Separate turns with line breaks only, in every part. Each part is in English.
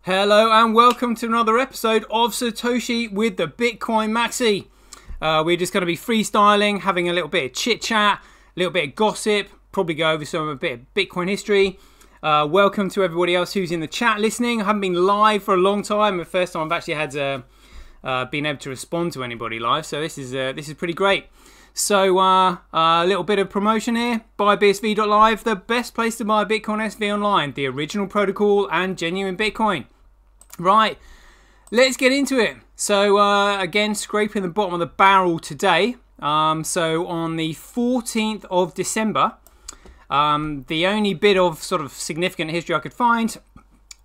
Hello and welcome to another episode of SirToshi with the Bitcoin Maxi. We're just going to be freestyling, having a little bit of chit chat, a little bit of gossip, probably go over a bit of Bitcoin history. Welcome to everybody else who's in the chat listening. I haven't been live for a long time. The first time I've actually had been able to respond to anybody live, so this is pretty great. So a little bit of promotion here. BuyBSV.live, the best place to buy Bitcoin SV online, the original protocol and genuine Bitcoin. Right, let's get into it. So again, scraping the bottom of the barrel today. So on the 14th of December, the only bit of sort of significant history I could find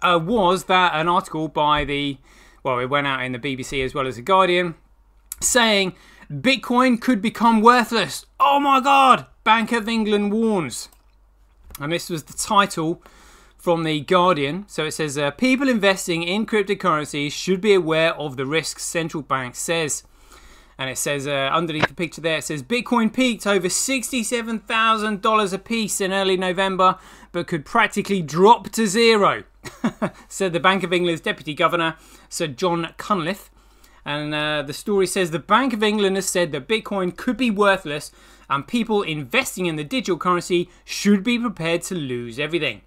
was that an article by it went out in the BBC as well as the Guardian, saying Bitcoin could become worthless. Oh my God, Bank of England warns. And this was the title from the Guardian. So it says, people investing in cryptocurrencies should be aware of the risks, central bank says. And it says, underneath the picture there, it says, Bitcoin peaked over $67,000 a piece in early November, but could practically drop to zero, said the Bank of England's Deputy Governor, Sir John Cunliffe. And the story says, the Bank of England has said that Bitcoin could be worthless and people investing in the digital currency should be prepared to lose everything.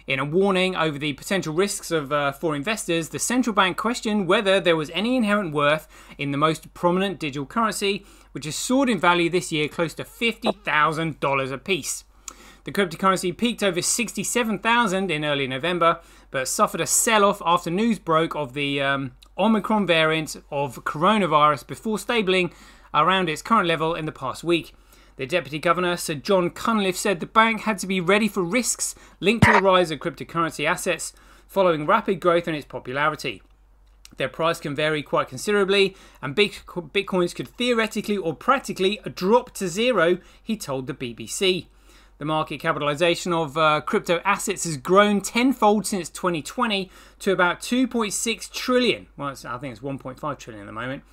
In a warning over the potential risks for investors, the central bank questioned whether there was any inherent worth in the most prominent digital currency, which has soared in value this year close to $50,000 a piece. The cryptocurrency peaked over $67,000 in early November, but suffered a sell-off after news broke of the Omicron variant of coronavirus before stabling around its current level in the past week. The Deputy Governor, Sir John Cunliffe, said the bank had to be ready for risks linked to the rise of cryptocurrency assets following rapid growth in its popularity. Their price can vary quite considerably, and bitcoins could theoretically or practically drop to zero, he told the BBC. The market capitalization of crypto assets has grown tenfold since 2020 to about 2.6 trillion. Well, I think it's 1.5 trillion at the moment.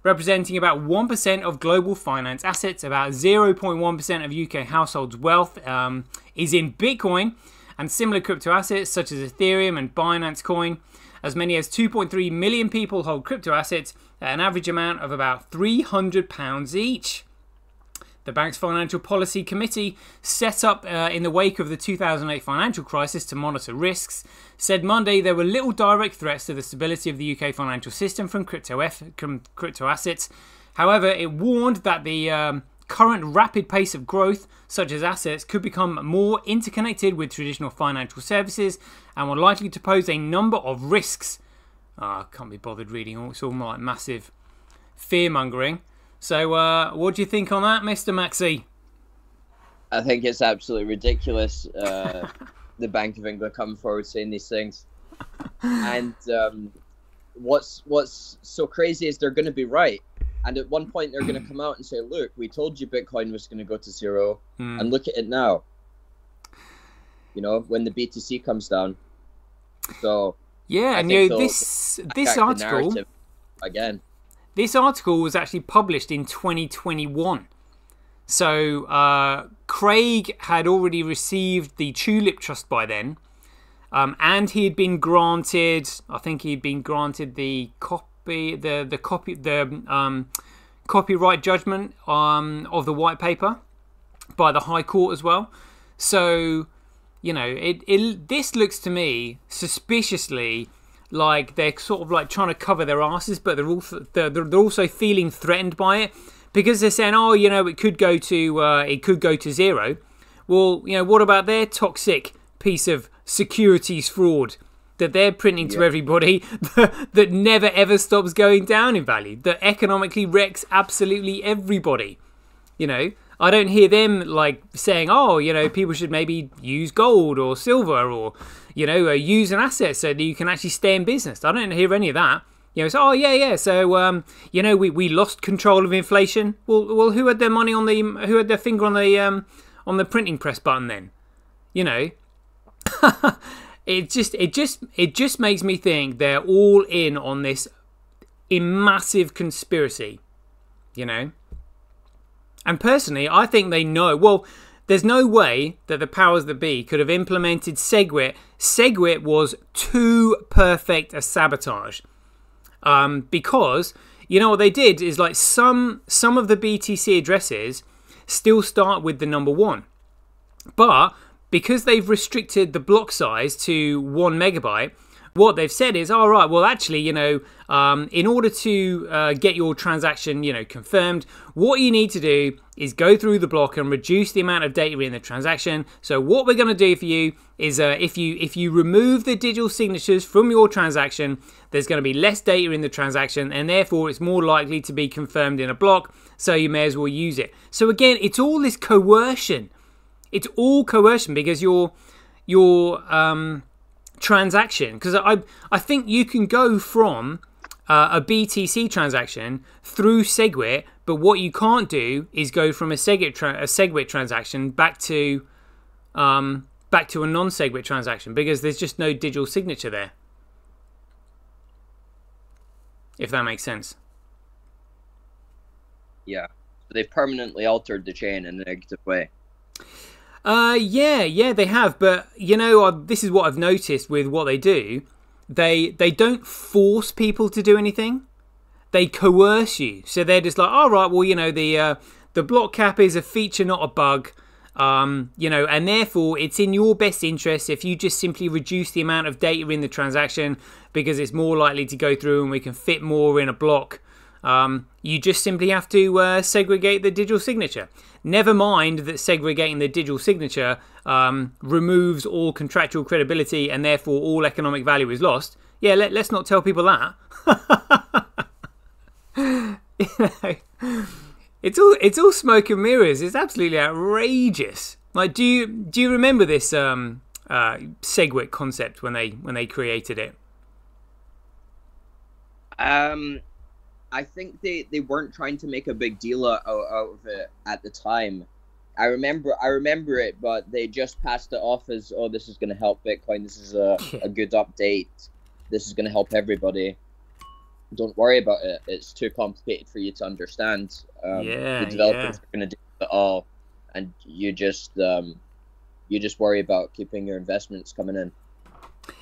Representing about 1% of global finance assets. About 0.1% of UK households' wealth is in Bitcoin and similar crypto assets such as Ethereum and Binance Coin. As many as 2.3 million people hold crypto assets at an average amount of about £300 each. The bank's Financial Policy Committee, set up in the wake of the 2008 financial crisis to monitor risks, said Monday there were little direct threats to the stability of the UK financial system from crypto assets. However, it warned that the current rapid pace of growth, such as assets, could become more interconnected with traditional financial services and were likely to pose a number of risks. I can't be bothered reading all. It's all like massive fear-mongering. So, what do you think on that, Mr. Maxi?
I think it's absolutely ridiculous. The Bank of England coming forward saying these things, and what's so crazy is they're going to be right. And at one point, they're going to come out and say, "Look, we told you Bitcoin was going to go to zero, and look at it now." You know, when the BTC comes down. So
yeah, and you know, this article
again.
This article was actually published in 2021. So Craig had already received the Tulip Trust by then. And he had been granted, I think he'd been granted the copyright judgment of the white paper by the High Court as well. So, you know, this looks to me suspiciously like they're sort of like trying to cover their asses, but they're also feeling threatened by it because they're saying, oh, you know, it could go to zero. Well, you know, what about their toxic piece of securities fraud that they're printing to everybody that never ever stops going down in value, that economically wrecks absolutely everybody? You know, I don't hear them like saying, oh, you know, people should maybe use gold or silver or, you know, use an asset so that you can actually stay in business. I don't hear any of that. You know, it's, oh, yeah. So, you know, we lost control of inflation. Well, who had their money on who had their finger on the printing press button then? You know, it just makes me think they're all in on this massive conspiracy, you know. And personally, I think they know. Well, there's no way that the powers that be could have implemented SegWit. SegWit was too perfect a sabotage. Because, you know, what they did is, like, some of the BTC addresses still start with the number 1. But because they've restricted the block size to 1 megabyte, what they've said is, all right, well, actually, you know, in order to get your transaction, you know, confirmed, what you need to do is go through the block and reduce the amount of data in the transaction. So what we're going to do for you is if you remove the digital signatures from your transaction, there's going to be less data in the transaction, and therefore it's more likely to be confirmed in a block, so you may as well use it. So again, it's all this coercion. It's all coercion, because your transaction, because I think you can go from a BTC transaction through SegWit, but what you can't do is go from a SegWit transaction back to a non-SegWit transaction, because there's just no digital signature there. If that makes sense.
Yeah, so they've permanently altered the chain in a negative way.
Yeah, they have. But, you know, this is what I've noticed with what they do. They don't force people to do anything. They coerce you. So they're just like, all right, well, you know, the block cap is a feature, not a bug. You know, and therefore it's in your best interest if you just simply reduce the amount of data in the transaction, because it's more likely to go through and we can fit more in a block. You just simply have to segregate the digital signature. Never mind that segregating the digital signature removes all contractual credibility, and therefore all economic value is lost. Yeah, let's not tell people that. You know, it's all smoke and mirrors. It's absolutely outrageous. Like, do you remember this SegWit concept when they created it?
I think they weren't trying to make a big deal out of it at the time. I remember it, but they just passed it off as, oh, this is going to help Bitcoin. This is a good update. This is going to help everybody. Don't worry about it. It's too complicated for you to understand. The developers are going to do it all, and you just worry about keeping your investments coming in.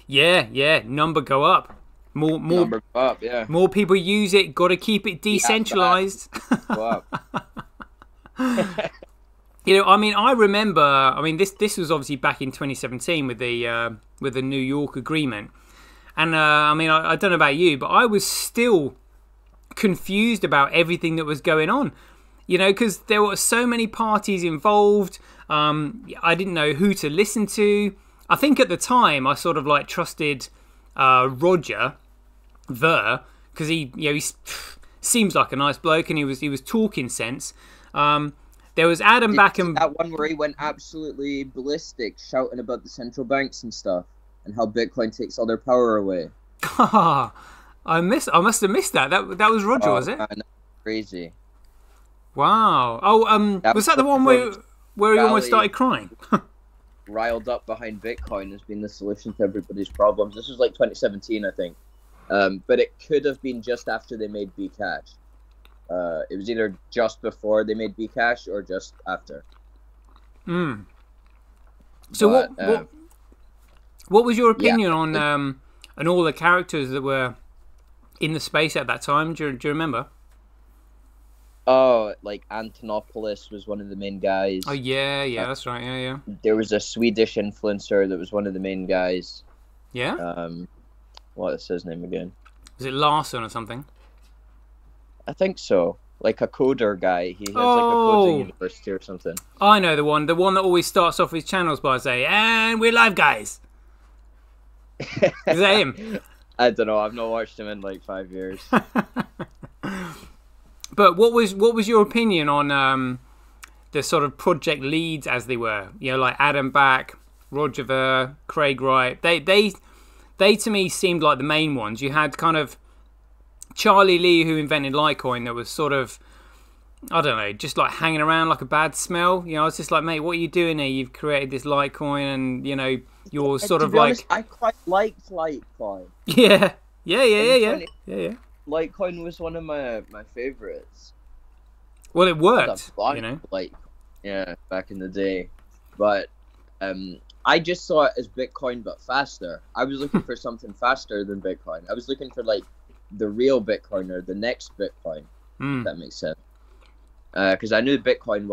Yeah,
number go up. More
number go up, yeah.
More people use it. Got to keep it decentralized.
Go up.
You know, I mean, I remember. I mean, this was obviously back in 2017 with the New York agreement, and I mean, I don't know about you, but I was still confused about everything that was going on. You know, because there were so many parties involved. I didn't know who to listen to. I think at the time I sort of like trusted Roger because he seems like a nice bloke, and he was talking sense. There was Adam back and
that one where he went absolutely ballistic, shouting about the central banks and stuff, and how Bitcoin takes all their power away.
I must have missed that. That was Roger, was it?
Man, crazy.
Wow. Oh, was that the one where he almost started crying?
Riled up behind Bitcoin has been the solution to everybody's problems. This was like 2017, I think. But it could have been just after they made Bcash. It was either just before they made Bcash or just after.
So what was your opinion on all the characters that were in the space at that time? Do you remember?
Oh, like Antonopoulos was one of the main guys.
Oh yeah, that's right. Yeah.
There was a Swedish influencer that was one of the main guys.
Yeah.
What is his name again?
Was it Larson or something?
I think so. Like a coder guy. He has like a coding university or something.
I know the one that always starts off his channels by saying, "And we're live, guys." Is that him?
I don't know. I've not watched him in like 5 years.
But what was your opinion on the sort of project leads as they were? You know, like Adam Back, Roger Ver, Craig Wright. They to me seemed like the main ones. You had kind of Charlie Lee, who invented Litecoin, that was sort of, I don't know, just like hanging around like a bad smell. You know, I was just like, mate, what are you doing here? You've created this Litecoin, and you know, you're sort of like.
Honest, I quite liked Litecoin.
Yeah.
Litecoin was one of my favorites.
Well, it worked, you know.
Like, Yeah, back in the day. But I just saw it as Bitcoin but faster. I was looking for something faster than Bitcoin. I was looking for like the real Bitcoin or the next Bitcoin. If that makes sense. Because I knew Bitcoin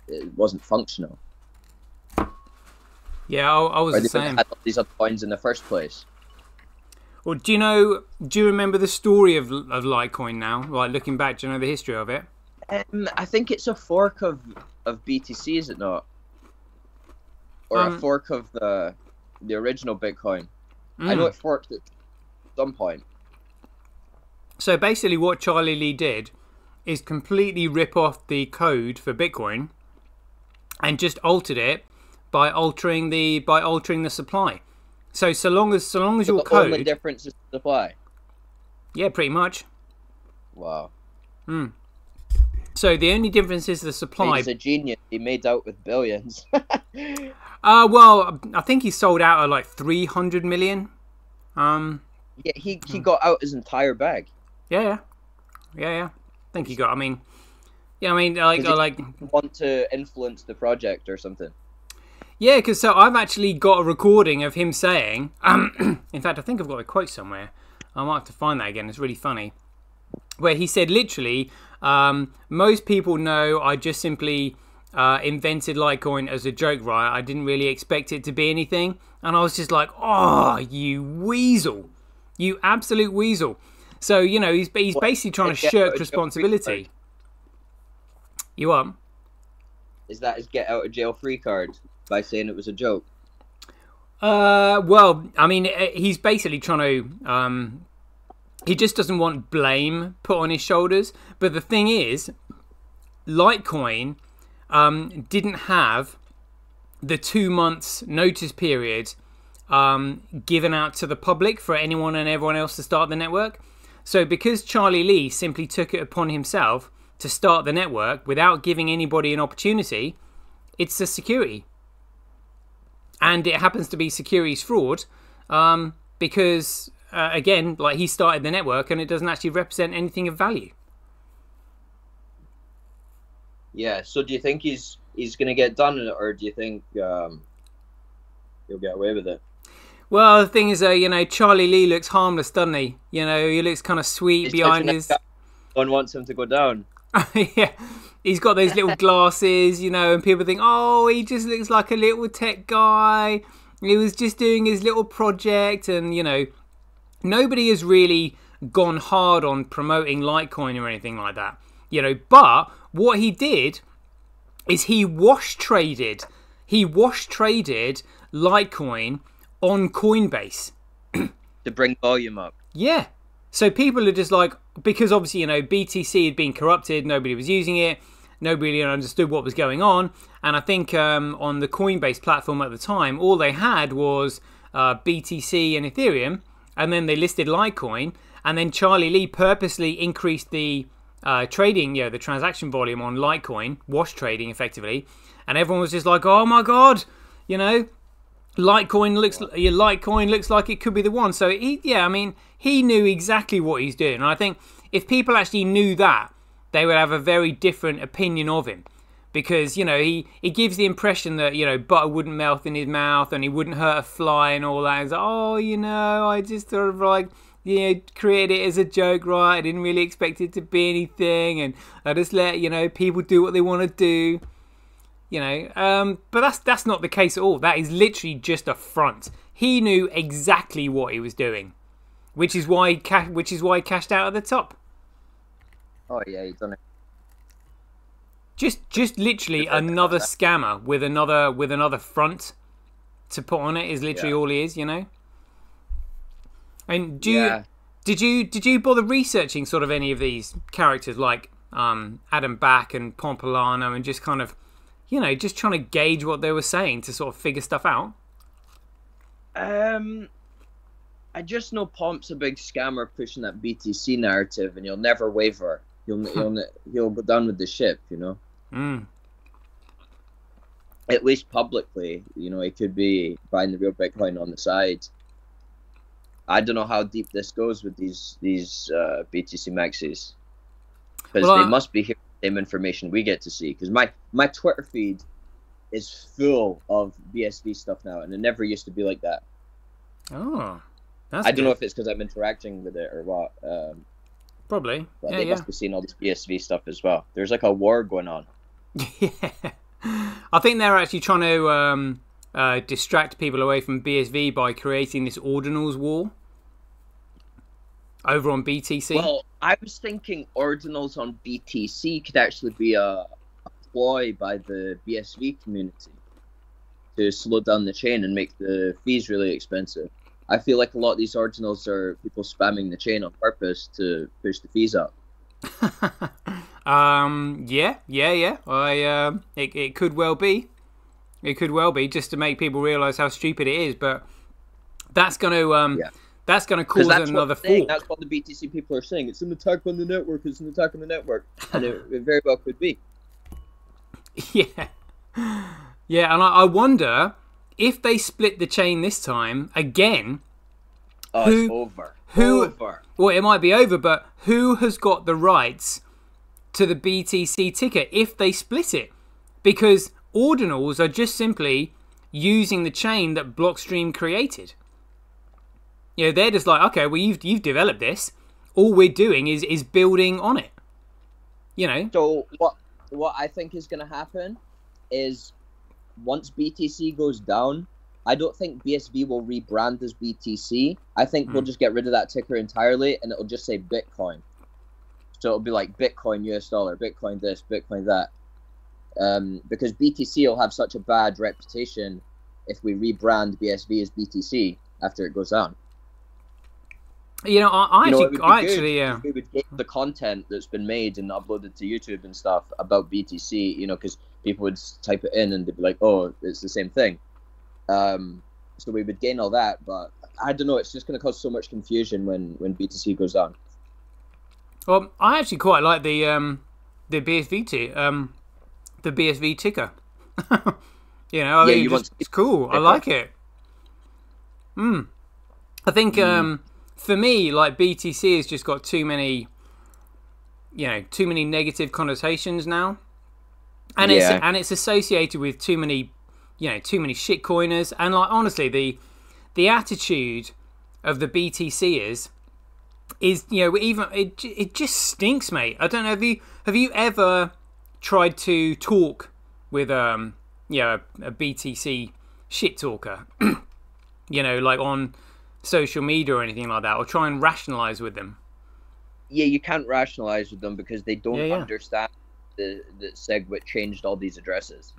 it wasn't functional.
Yeah, I was the same.
Had all these other coins in the first place.
Well, do you remember the story of Litecoin now? Like looking back, do you know the history of it?
I think it's a fork of BTC, is it not? Or a fork of the original Bitcoin. I know it forked at some point.
So basically what Charlie Lee did is completely rip off the code for Bitcoin and just altered it by altering the supply. So long as your code,
the only difference is the supply.
Yeah, pretty much.
Wow.
So the only difference is the supply.
He's a genius. He made out with billions.
Well, I think he sold out at like 300 million.
Yeah, he got out his entire bag.
Yeah. I think he got. I mean, like
want to influence the project or something.
Yeah, because so I've actually got a recording of him saying. In fact, I think I've got a quote somewhere. I might have to find that again. It's really funny. Where he said literally, most people know I just simply invented Litecoin as a joke, right? I didn't really expect it to be anything. And I was just like, oh, you weasel. You absolute weasel. So, you know, he's basically trying to shirk responsibility. You what?
Is that his get out of jail free card by saying it was a joke?
Well, I mean, he's basically trying to... he just doesn't want blame put on his shoulders. But the thing is, Litecoin didn't have the 2 months notice period given out to the public for anyone and everyone else to start the network. So because Charlie Lee simply took it upon himself to start the network without giving anybody an opportunity, it's a security. And it happens to be securities fraud because... again, like he started the network and it doesn't actually represent anything of value.
Yeah, so do you think he's going to get done, or do you think he'll get away with it?
Well, the thing is, you know, Charlie Lee looks harmless, doesn't he? You know, he looks kind of sweet behind his...
No one wants him to go down.
Yeah, he's got those little glasses, you know, and people think, oh, he just looks like a little tech guy. He was just doing his little project and, you know... Nobody has really gone hard on promoting Litecoin or anything like that, you know. But what he did is he wash traded Litecoin on Coinbase
to bring volume up.
Yeah, so people are just like, because obviously, you know, BTC had been corrupted, nobody was using it, nobody understood what was going on, and I think on the Coinbase platform at the time, all they had was BTC and Ethereum. And then they listed Litecoin, and then Charlie Lee purposely increased the trading, you know, the transaction volume on Litecoin, wash trading effectively, and everyone was just like, "Oh my god, you know, Litecoin looks like it could be the one." So he knew exactly what he's doing, and I think if people actually knew that, they would have a very different opinion of him. Because, you know, he gives the impression that, you know, butter wouldn't melt in his mouth and he wouldn't hurt a fly and all that. He's like, oh, you know, I just sort of like, you know, created it as a joke, right? I didn't really expect it to be anything. And I just let, you know, people do what they want to do. You know, but that's not the case at all. That is literally just a front. He knew exactly what he was doing, which is why he cashed out at the top.
Oh, yeah, he's done it.
Just literally another scammer with another front to put on it is literally all he is, you know. And did you bother researching sort of any of these characters like Adam Back and Pompolano and just kind of, you know, just trying to gauge what they were saying to sort of figure stuff out?
I just know Pomp's a big scammer pushing that BTC narrative, and he'll never waver. He'll go down with the ship, you know. At least publicly, you know, he could be buying the real Bitcoin on the side. I don't know how deep this goes with these BTC maxis, because they must be here same information we get to see. Because my Twitter feed is full of BSV stuff now, and it never used to be like that.
Oh, that's
I don't
good.
know if it's because I'm interacting with it or what.
Probably.
But
Yeah,
they must be seeing all this BSV stuff as well. There's like a war going on.
Yeah. I think they're actually trying to distract people away from BSV by creating this ordinals war over on BTC.
Well, I was thinking ordinals on BTC could actually be a ploy by the BSV community to slow down the chain and make the fees really expensive. I feel like a lot of these ordinals are people spamming the chain on purpose to push the fees up.
Yeah. It could well be. It could well be just to make people realise how stupid it is, but that's going to that's going to cause another fork.
That's what the BTC people are saying. It's an attack on the network. It's an attack on the network, and it very well could be.
Yeah, yeah, and I wonder if they split the chain this time again.
Oh, it's over. Over.
Well, it might be over, but who has got the rights to the BTC ticker if they split it? Because ordinals are just simply using the chain that Blockstream created. You know, they're just like, okay, well, you've developed this. All we're doing is building on it. You know.
So what I think is going to happen is once BTC goes down, I don't think BSV will rebrand as BTC. I think we'll just get rid of that ticker entirely, and it'll just say Bitcoin. So it'll be like Bitcoin US dollar, Bitcoin this, Bitcoin that. Because BTC will have such a bad reputation if we rebrand BSV as BTC after it goes down.
You know, I actually,
we would get the content that's been made and uploaded to YouTube and stuff about BTC. You know, because people would type it in and they'd be like, "Oh, it's the same thing." So we would gain all that, but I don't know. It's just going to cause so much confusion when BTC goes down.
Well, I actually quite like the BSV the BSV ticker. You know, I mean, it's cool. I like it. I think for me, like BTC has just got too many negative connotations now, and it's associated with too many shitcoiners, and like honestly, the attitude of the BTCers is even it just stinks, mate. I don't know, have you ever tried to talk with a BTC shit talker, like on social media or anything like that, or try and rationalize with them?
Yeah, you can't rationalize with them because they don't understand the SegWit changed all these addresses.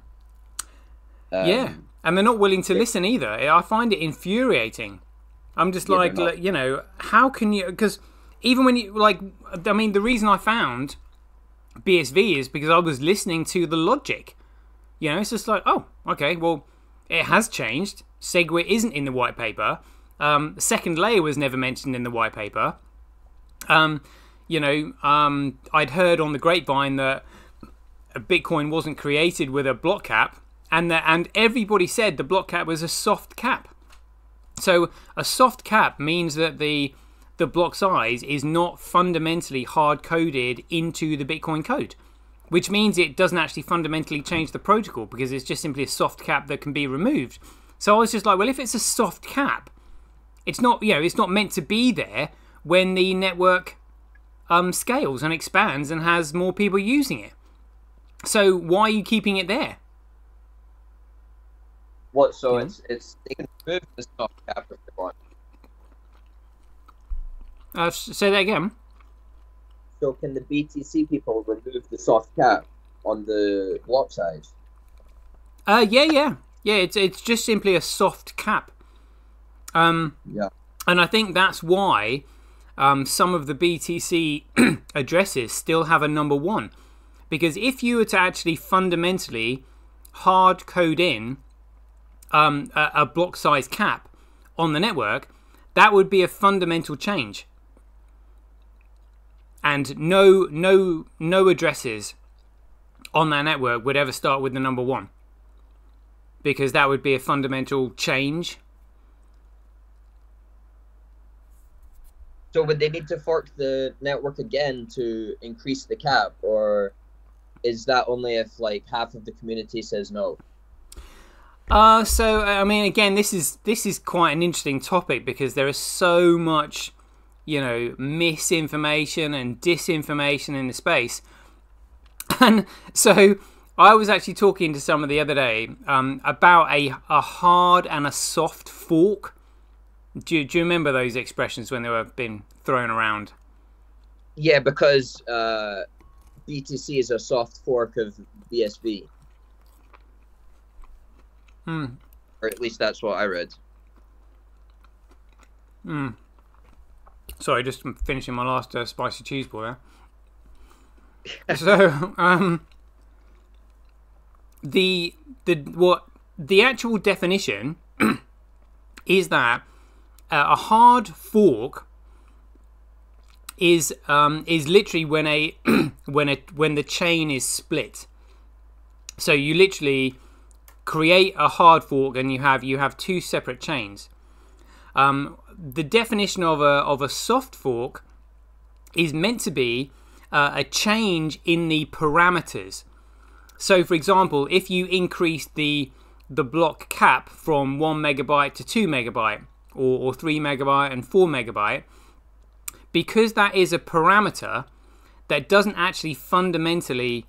And they're not willing to listen either. I find it infuriating. I'm just like, how can you? Because even when you the reason I found BSV is because I was listening to the logic. It's just like, oh, okay, well, it has changed. SegWit isn't in the white paper. The second layer was never mentioned in the white paper. I'd heard on the grapevine that Bitcoin wasn't created with a block cap, and everybody said the block cap was a soft cap. So a soft cap means that the block size is not fundamentally hard-coded into the Bitcoin code, which means it doesn't actually fundamentally change the protocol because it's just simply a soft cap that can be removed. So I was just like, well, if it's a soft cap, it's not meant to be there when the network scales and expands and has more people using it. So why are you keeping it there?
What? So it's they can remove the soft cap if they want.
Say that again.
So can the BTC people remove the soft cap on the block size?
Yeah. It's just simply a soft cap. And I think that's why some of the BTC addresses still have a number 1, because if you were to actually fundamentally hard code in a block size cap on the network, that would be a fundamental change. And no addresses on that network would ever start with the number 1, because that would be a fundamental change.
So would they need to fork the network again to increase the cap, or is that only if like half of the community says no?
So I mean, again, this is quite an interesting topic because there is so much, you know, misinformation and disinformation in the space. And so I was actually talking to someone the other day about a hard and a soft fork. Do you remember those expressions when they were being thrown around?
Yeah, because BTC is a soft fork of BSV. Or at least that's what I read.
Sorry, just finishing my last spicy cheese ball there. So, the actual definition is that a hard fork is literally when the chain is split. So you literally create a hard fork and you have two separate chains. The definition of a soft fork is meant to be a change in the parameters. So, for example, if you increase the block cap from 1 megabyte to 2 megabyte, or 3 megabyte and 4 megabyte, because that is a parameter that doesn't actually fundamentally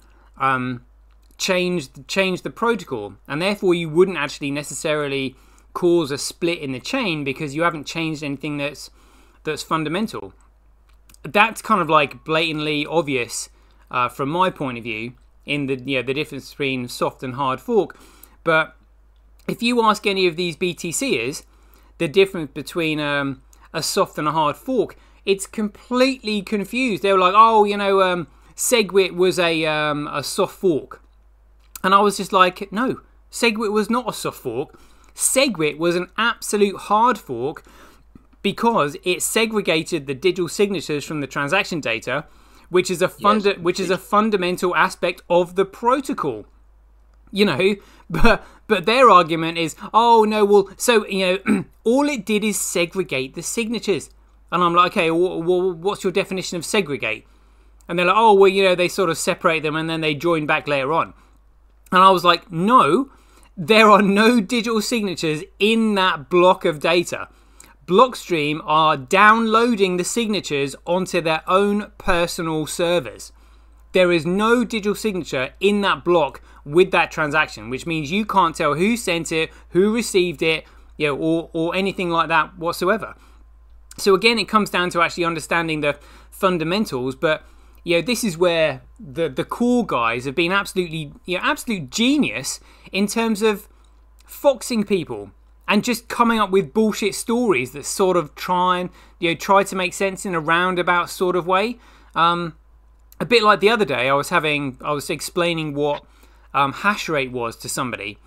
change the protocol, and therefore you wouldn't actually necessarily cause a split in the chain because you haven't changed anything that's fundamental. That's kind of like blatantly obvious from my point of view in the difference between soft and hard fork. But if you ask any of these BTCers the difference between a soft and a hard fork, it's completely confused. They were like, oh, SegWit was a soft fork. And I was just like, no, SegWit was not a soft fork. SegWit was an absolute hard fork because it segregated the digital signatures from the transaction data, which is a fundamental aspect of the protocol. But their argument is, oh no, well, so all it did is segregate the signatures. And I'm like, okay, well, what's your definition of segregate? And they're like, oh, well, they sort of separate them and then they join back later on. And I was like, no, there are no digital signatures in that block of data. Blockstream are downloading the signatures onto their own personal servers. There is no digital signature in that block with that transaction, which means you can't tell who sent it, who received it, or anything like that whatsoever. So again, it comes down to actually understanding the fundamentals, but this is where the core guys have been absolute genius in terms of foxing people and just coming up with bullshit stories that sort of try to make sense in a roundabout sort of way. A bit like the other day, I was explaining what hash rate was to somebody,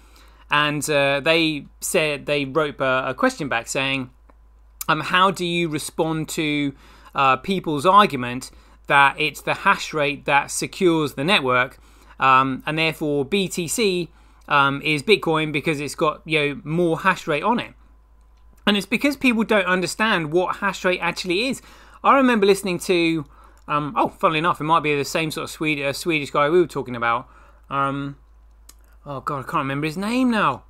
and they wrote a question back saying, how do you respond to people's argument that it's the hash rate that secures the network, and therefore BTC is Bitcoin because it's got more hash rate on it. And it's because people don't understand what hash rate actually is. I remember listening to funnily enough, it might be the same sort of Swedish guy we were talking about. Oh god, I can't remember his name now.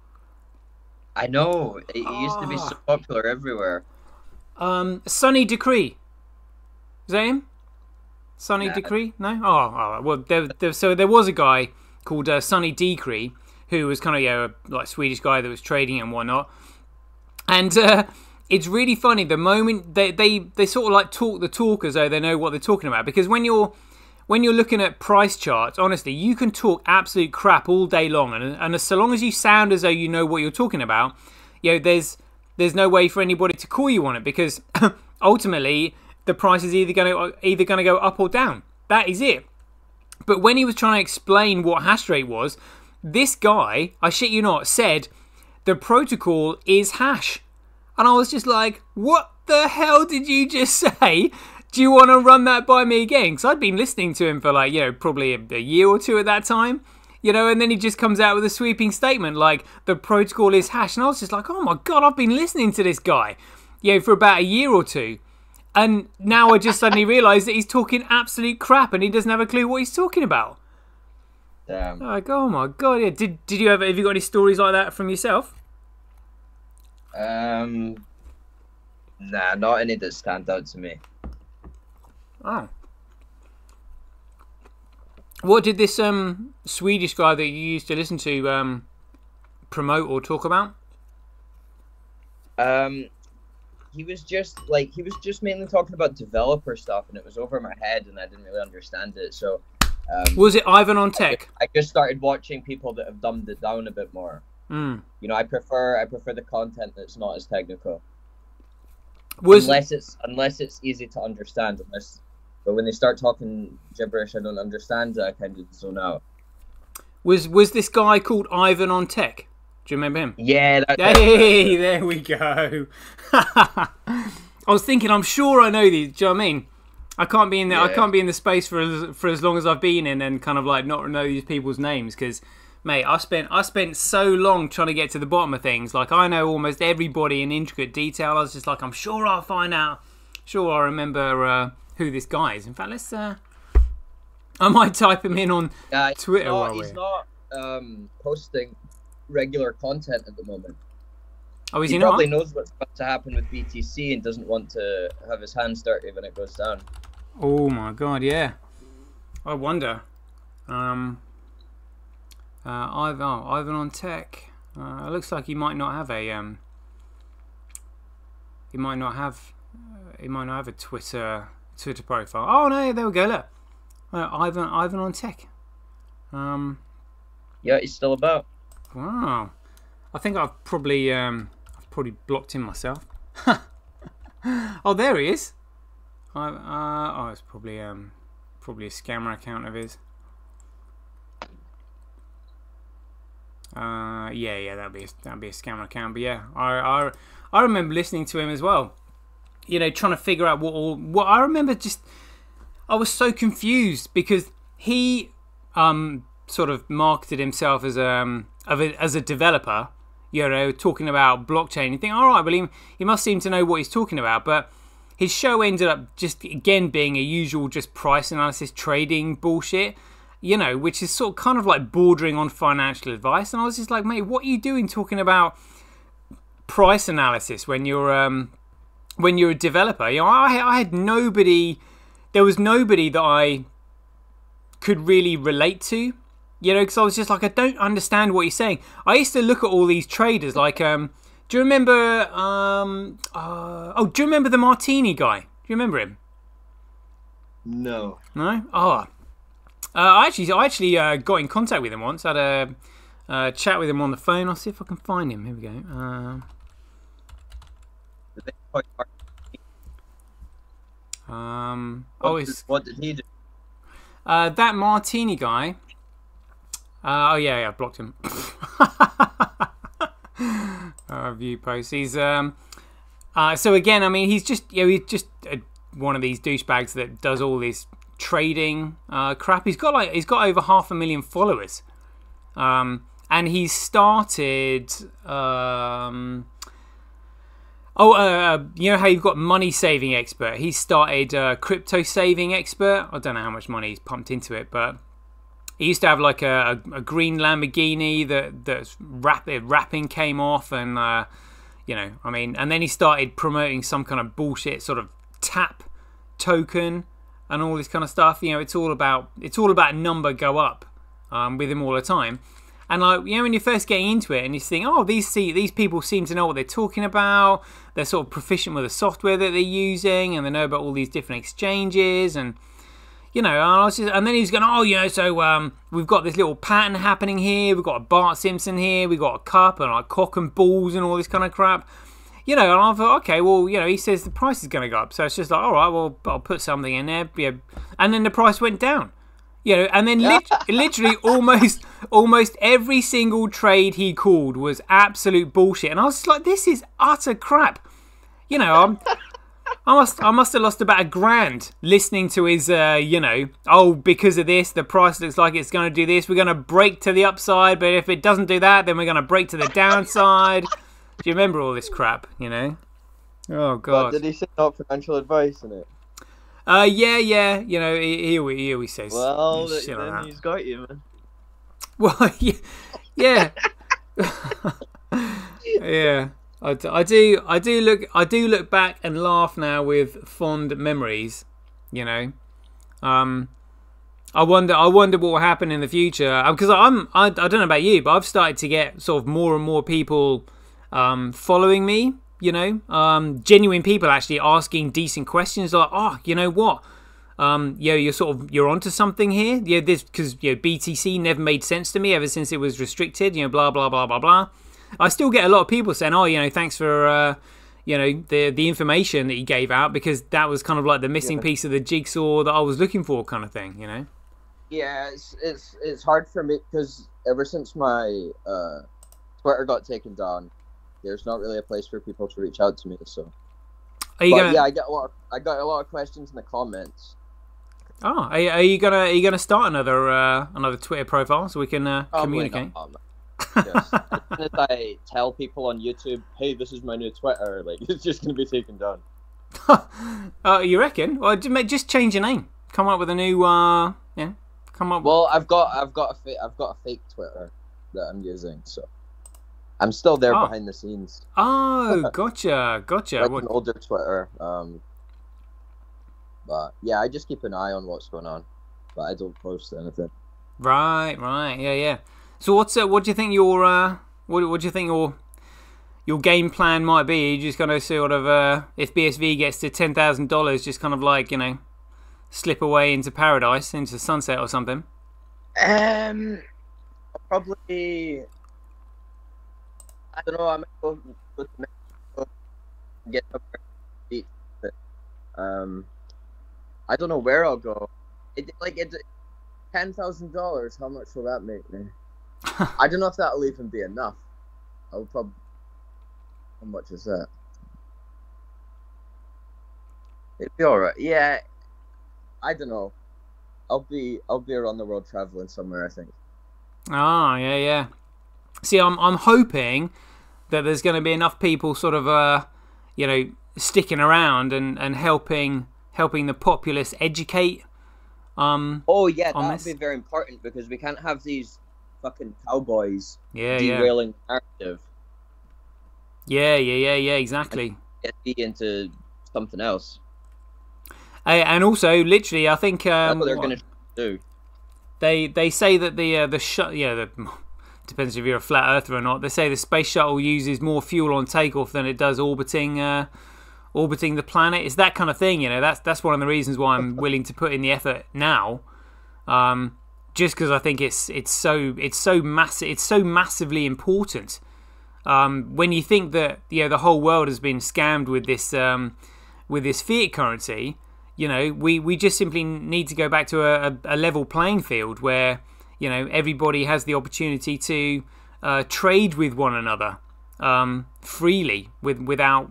I know, it used to be so popular everywhere.
Sonny Decree. Is that him? Sonny Decree? No? Oh, well, so there was a guy called Sonny Decree who was kind of like a Swedish guy that was trading and whatnot. And it's really funny the moment they sort of like talk the talk as though they know what they're talking about. Because when you're looking at price charts, honestly, you can talk absolute crap all day long, and so long as you sound as though you know what you're talking about, there's no way for anybody to call you on it, because ultimately the price is either going to go up or down. That is it. But when he was trying to explain what hash rate was, this guy, I shit you not, said the protocol is hash. And I was just like, what the hell did you just say? Do you want to run that by me again? Because I'd been listening to him for probably a year or two at that time. And then he just comes out with a sweeping statement like the protocol is hash. And I was just like, oh my God, I've been listening to this guy, for about a year or two. And now I just suddenly realise that he's talking absolute crap and he doesn't have a clue what he's talking about.
Damn.
Oh my god! Yeah. Did you ever? Have you got any stories like that from yourself?
Nah, not any that stand out to me.
Oh. What did this Swedish guy that you used to listen to promote or talk about?
He was just mainly talking about developer stuff, and it was over my head, and I didn't really understand it. So,
was it Ivan on Tech?
I just started watching people that have dumbed it down a bit more.
Mm.
You know, I prefer the content that's not as technical. Unless it's easy to understand. But when they start talking gibberish I don't understand, I kind of zone out.
Was this guy called Ivan on Tech? Do you remember him?
Yeah.
Hey, there we go. I was thinking, I'm sure I know these. Do you know what I mean? I can't be in there. Yeah. I can't be in the space for as long as I've been in, and kind of like not know these people's names because, mate, I spent so long trying to get to the bottom of things. Like I know almost everybody in intricate detail. I was just like, I'm sure I'll find out. Sure, I'll remember who this guy is. In fact, let's. I might type him in on Twitter.
He's not posting regular content at the moment.
Oh, is
he
not?
He probably knows what's about to happen with BTC and doesn't want to have his hands dirty when it goes down.
Oh my god, yeah. I wonder. Ivan on Tech. It looks like he might not have a he might not have a Twitter profile. Oh no, there we go. Look, Ivan on Tech.
Yeah, he's still about.
Wow, I think I've probably blocked him myself. Oh, there he is. It's probably a scammer account of his. Yeah, that'd be a scammer account. But yeah, I remember listening to him as well. You know, trying to figure out what I remember. I was so confused because he sort of marketed himself as a developer. You know, talking about blockchain. You think, all right, well, he must seem to know what he's talking about. But his show ended up just again being a usual just price analysis trading bullshit. You know, which is sort of kind of like bordering on financial advice. And I was just like, mate, what are you doing talking about price analysis when you're a developer? You know, I had nobody. There was nobody that I could really relate to. You know, because I was just like, I don't understand what you're saying. I used to look at all these traders like, do you remember? Do you remember the Martini guy? Do you remember him?
No.
No. Oh. I actually got in contact with him once. I had a chat with him on the phone. I'll see if I can find him. Here we go.
What did he do?
That Martini guy. Yeah, I blocked him. View posts. He's so again. I mean, he's just one of these douchebags that does all this trading crap. He's got over 500,000 followers, and he started. You know how you've got money saving expert? He started crypto saving expert. I don't know how much money he's pumped into it, but he used to have like a green Lamborghini that's wrapping came off, and you know, I mean, and then he started promoting some kind of bullshit sort of tap token and all this kind of stuff. You know, it's all about number go up with him all the time. And like, you know, when you're first getting into it and you think, oh, these people seem to know what they're talking about. They're sort of proficient with the software that they're using, and they know about all these different exchanges, and you know, and then he's going, oh, you know, so we've got this little pattern happening here. We've got a Bart Simpson here. We've got a cup and like cock and balls and all this kind of crap. You know, and I thought, okay, well, you know, he says the price is going to go up. So it's just like, all right, well, I'll put something in there. Yeah. And then the price went down. You know, and then literally almost every single trade he called was absolute bullshit. And I was just like, this is utter crap. You know, I must have lost about $1,000 listening to his, you know, oh, because of this, the price looks like it's going to do this. We're going to break to the upside, but if it doesn't do that, then we're going to break to the downside. Do you remember all this crap, you know? Oh, God.
But did he say not financial advice in it?
Yeah. You know, he always says.
Well, then he's got you, man.
Well, yeah, yeah. I do look back and laugh now with fond memories. You know, I wonder what will happen in the future, because I don't know about you, but I've started to get sort of more and more people following me. You know, genuine people actually asking decent questions, like, oh, you know what? You're onto something here. Yeah, this because BTC never made sense to me ever since it was restricted. Blah blah blah blah blah. I still get a lot of people saying, oh, thanks for the information that you gave out, because that was kind of like the missing piece of the jigsaw that I was looking for, kind of thing.
Yeah, it's hard for me because ever since my Twitter got taken down, there's not really a place for people to reach out to me. So, yeah, I got a lot of questions in the comments.
Oh, are you gonna start another Twitter profile so we can communicate?
Yes. As soon as I tell people on YouTube, hey, this is my new Twitter, like, it's just gonna be taken down.
You reckon? Well, just change your name. Come up with a new Come up.
Well, I've got a fake Twitter that I'm using, so I'm still there behind the scenes.
Oh, gotcha.
Like an older Twitter. But yeah, I just keep an eye on what's going on, but I don't post anything.
Right, yeah. So what do you think your what do you think your game plan might be? Are you just gonna sort of if BSV gets to $10,000, just kind of like slip away into paradise, into the sunset or something?
I'll probably, I don't know. I might go to Mexico, get somewhere to eat. I don't know where I'll go. $10,000. How much will that make me? I don't know if that'll even be enough. I'll probably. How much is that? It'd be all right. Yeah. I don't know. I'll be around the world traveling somewhere, I think.
Oh, yeah. See, I'm hoping that there's going to be enough people sort of sticking around and helping the populace educate.
Oh yeah, that would be very important, because we can't have these fucking cowboys derailing the narrative.
Yeah, exactly.
Get me into something else.
And also, literally, I think
that's what they're going to do.
They say that the depends if you're a flat earther or not. They say the space shuttle uses more fuel on takeoff than it does orbiting the planet. It's that kind of thing, That's one of the reasons why I'm willing to put in the effort now. Just because I think it's so massive, it's so massively important. When you think that the whole world has been scammed with this fiat currency, we just simply need to go back to a level playing field where everybody has the opportunity to trade with one another freely without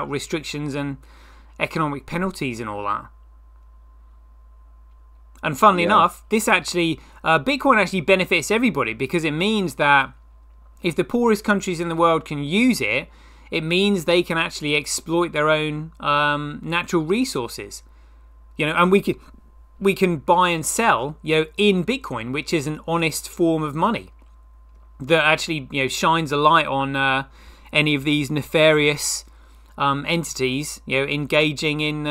restrictions and economic penalties and all that. And funnily enough, this actually Bitcoin actually benefits everybody, because it means that if the poorest countries in the world can use it, it means they can actually exploit their own natural resources. And we can buy and sell in Bitcoin, which is an honest form of money that actually shines a light on any of these nefarious entities engaging in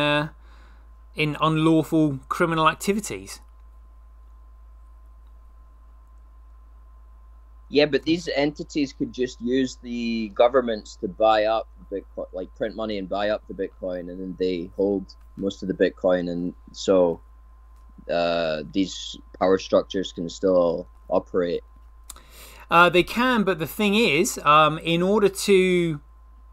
unlawful criminal activities.
Yeah, but these entities could just use the governments to buy up Bitcoin, like print money and buy up the Bitcoin, and then they hold most of the Bitcoin, and so these power structures can still operate.
They can, but the thing is, in order to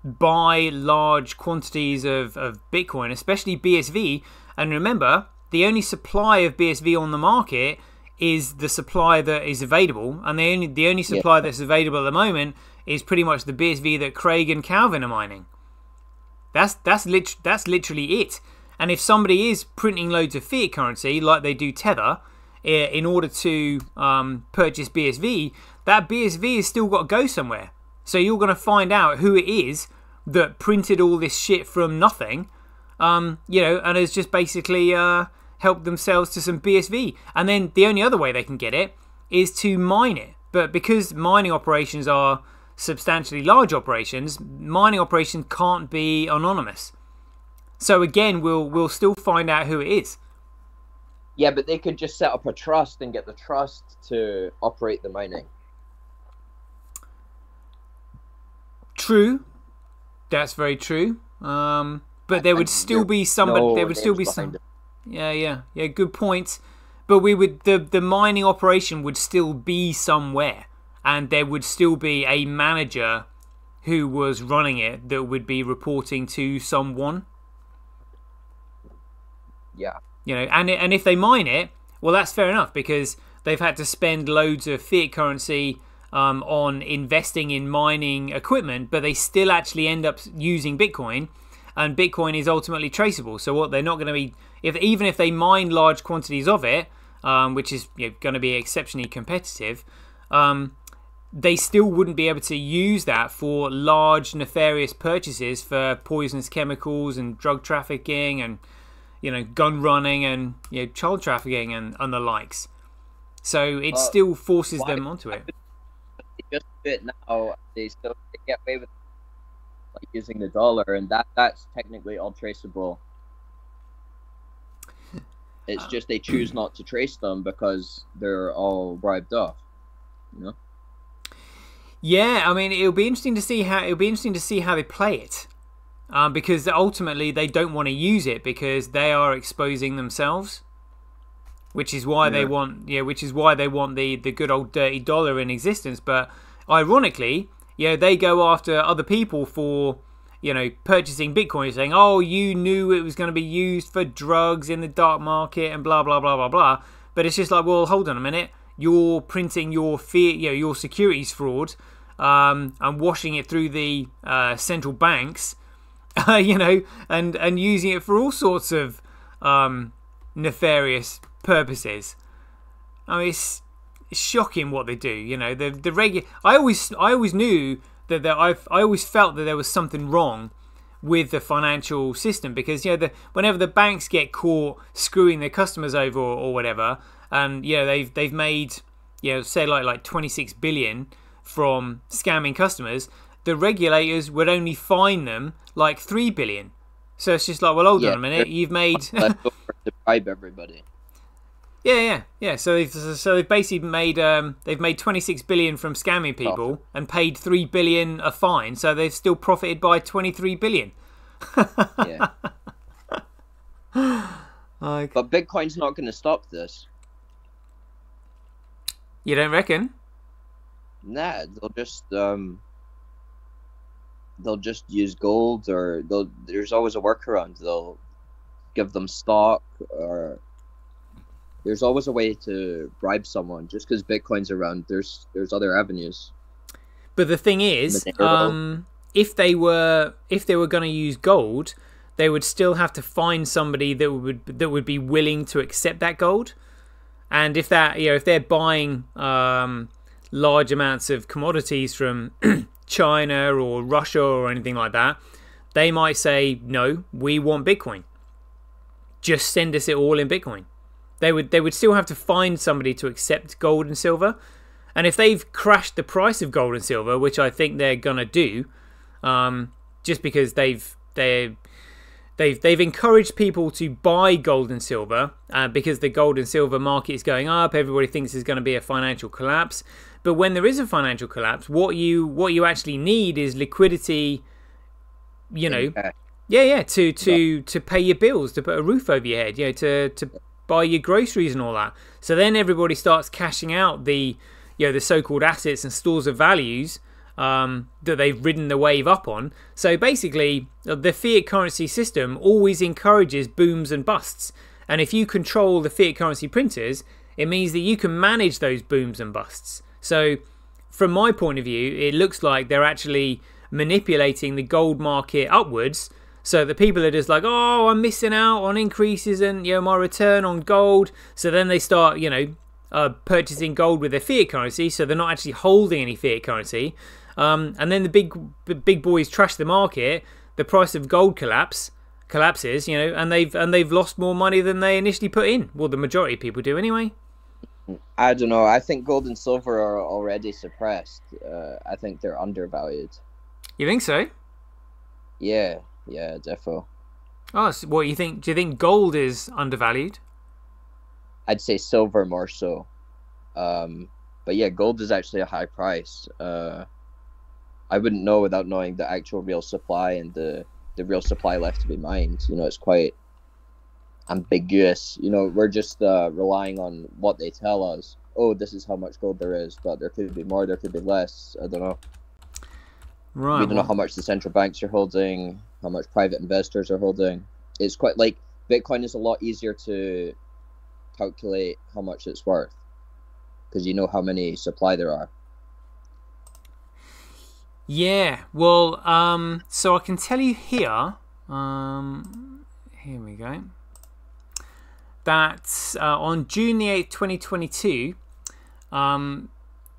buy large quantities of Bitcoin, especially BSV, and remember, the only supply of BSV on the market is the supply that is available, and the only supply that's available at the moment is pretty much the BSV that Craig and Calvin are mining. That's literally it. And if somebody is printing loads of fiat currency like they do Tether in order to purchase BSV, that BSV has still got to go somewhere. So you're going to find out who it is that printed all this shit from nothing, and has just basically helped themselves to some BSV. And then the only other way they can get it is to mine it. But because mining operations are substantially large operations, mining operations can't be anonymous. So again, we'll still find out who it is.
Yeah, but they could just set up a trust and get the trust to operate the mining.
True, that's very true. But there would still be somebody. There would still be some. Yeah. Good point. But we would the mining operation would still be somewhere, and there would still be a manager who was running it that would be reporting to someone.
Yeah.
And if they mine it, well, that's fair enough, because they've had to spend loads of fiat currency on investing in mining equipment, but they still actually end up using Bitcoin, and Bitcoin is ultimately traceable. So what they're not going to be, even if they mine large quantities of it, which is going to be exceptionally competitive, they still wouldn't be able to use that for large nefarious purchases for poisonous chemicals and drug trafficking and gun running and child trafficking and the likes. So it still forces them onto it.
Just a bit now, they get away with using the dollar, and that's technically all traceable. It's just they choose not to trace them because they're all bribed off.
Yeah, I mean, it'll be interesting to see how they play it. Because ultimately they don't want to use it because they are exposing themselves, which is why they want the good old dirty dollar in existence. But ironically, they go after other people for purchasing Bitcoin, saying, "Oh, you knew it was going to be used for drugs in the dark market and blah blah blah blah blah." But it's just like, well, hold on a minute, you're printing your your securities fraud, and washing it through the central banks. And using it for all sorts of nefarious purposes. I mean, it's shocking what they do. I always knew that I always felt that there was something wrong with the financial system, because whenever the banks get caught screwing their customers over or whatever, and they've made say like 26 billion from scamming customers, the regulators would only fine them like 3 billion. So it's just like, well, hold on a minute, you've made
to bribe everybody.
Yeah. So they've basically made 26 billion from scamming people and paid 3 billion a fine. So they've still profited by 23 billion.
Yeah. But Bitcoin's not going to stop this.
You don't reckon?
Nah, they'll just use gold, or there's always a workaround. They'll give them stock, or there's always a way to bribe someone. Just because Bitcoin's around, there's other avenues.
But the thing is, if they were going to use gold, they would still have to find somebody that would be willing to accept that gold. And if they're buying large amounts of commodities from China or Russia or anything like that, they might say, no, we want Bitcoin, just send us it all in Bitcoin. They would still have to find somebody to accept gold and silver. And if they've crashed the price of gold and silver, which I think they're gonna do, just because they've encouraged people to buy gold and silver, because the gold and silver market is going up, everybody thinks there's going to be a financial collapse. But when there is a financial collapse, what you actually need is liquidity, to pay your bills, to put a roof over your head, to buy your groceries and all that. So then everybody starts cashing out the so-called assets and stores of values that they've ridden the wave up on. So basically, the fiat currency system always encourages booms and busts. And if you control the fiat currency printers, it means that you can manage those booms and busts. So from my point of view, it looks like they're actually manipulating the gold market upwards, so the people are just like, oh, I'm missing out on increases and my return on gold. So then they start purchasing gold with their fiat currency, so they're not actually holding any fiat currency. And then the big boys trash the market. The price of gold collapses, and they've lost more money than they initially put in. Well, the majority of people do anyway.
I don't know. I think gold and silver are already suppressed. I think they're undervalued.
You think so?
Yeah, yeah, defo.
Oh, so what you think? Do you think gold is undervalued?
I'd say silver more so. But yeah, gold is actually a high price. I wouldn't know without knowing the actual real supply and the real supply left to be mined. You know, it's quite ambiguous. You know, we're just relying on what they tell us. Oh, this is how much gold there is, but there could be more, there could be less. I don't know.
Right.
We don't know how much the central banks are holding, how much private investors are holding. It's quite like Bitcoin is a lot easier to calculate how much it's worth because you know how many supply there are.
Yeah. Well, so I can tell you here. Here we go. That on June the 8th, 2022.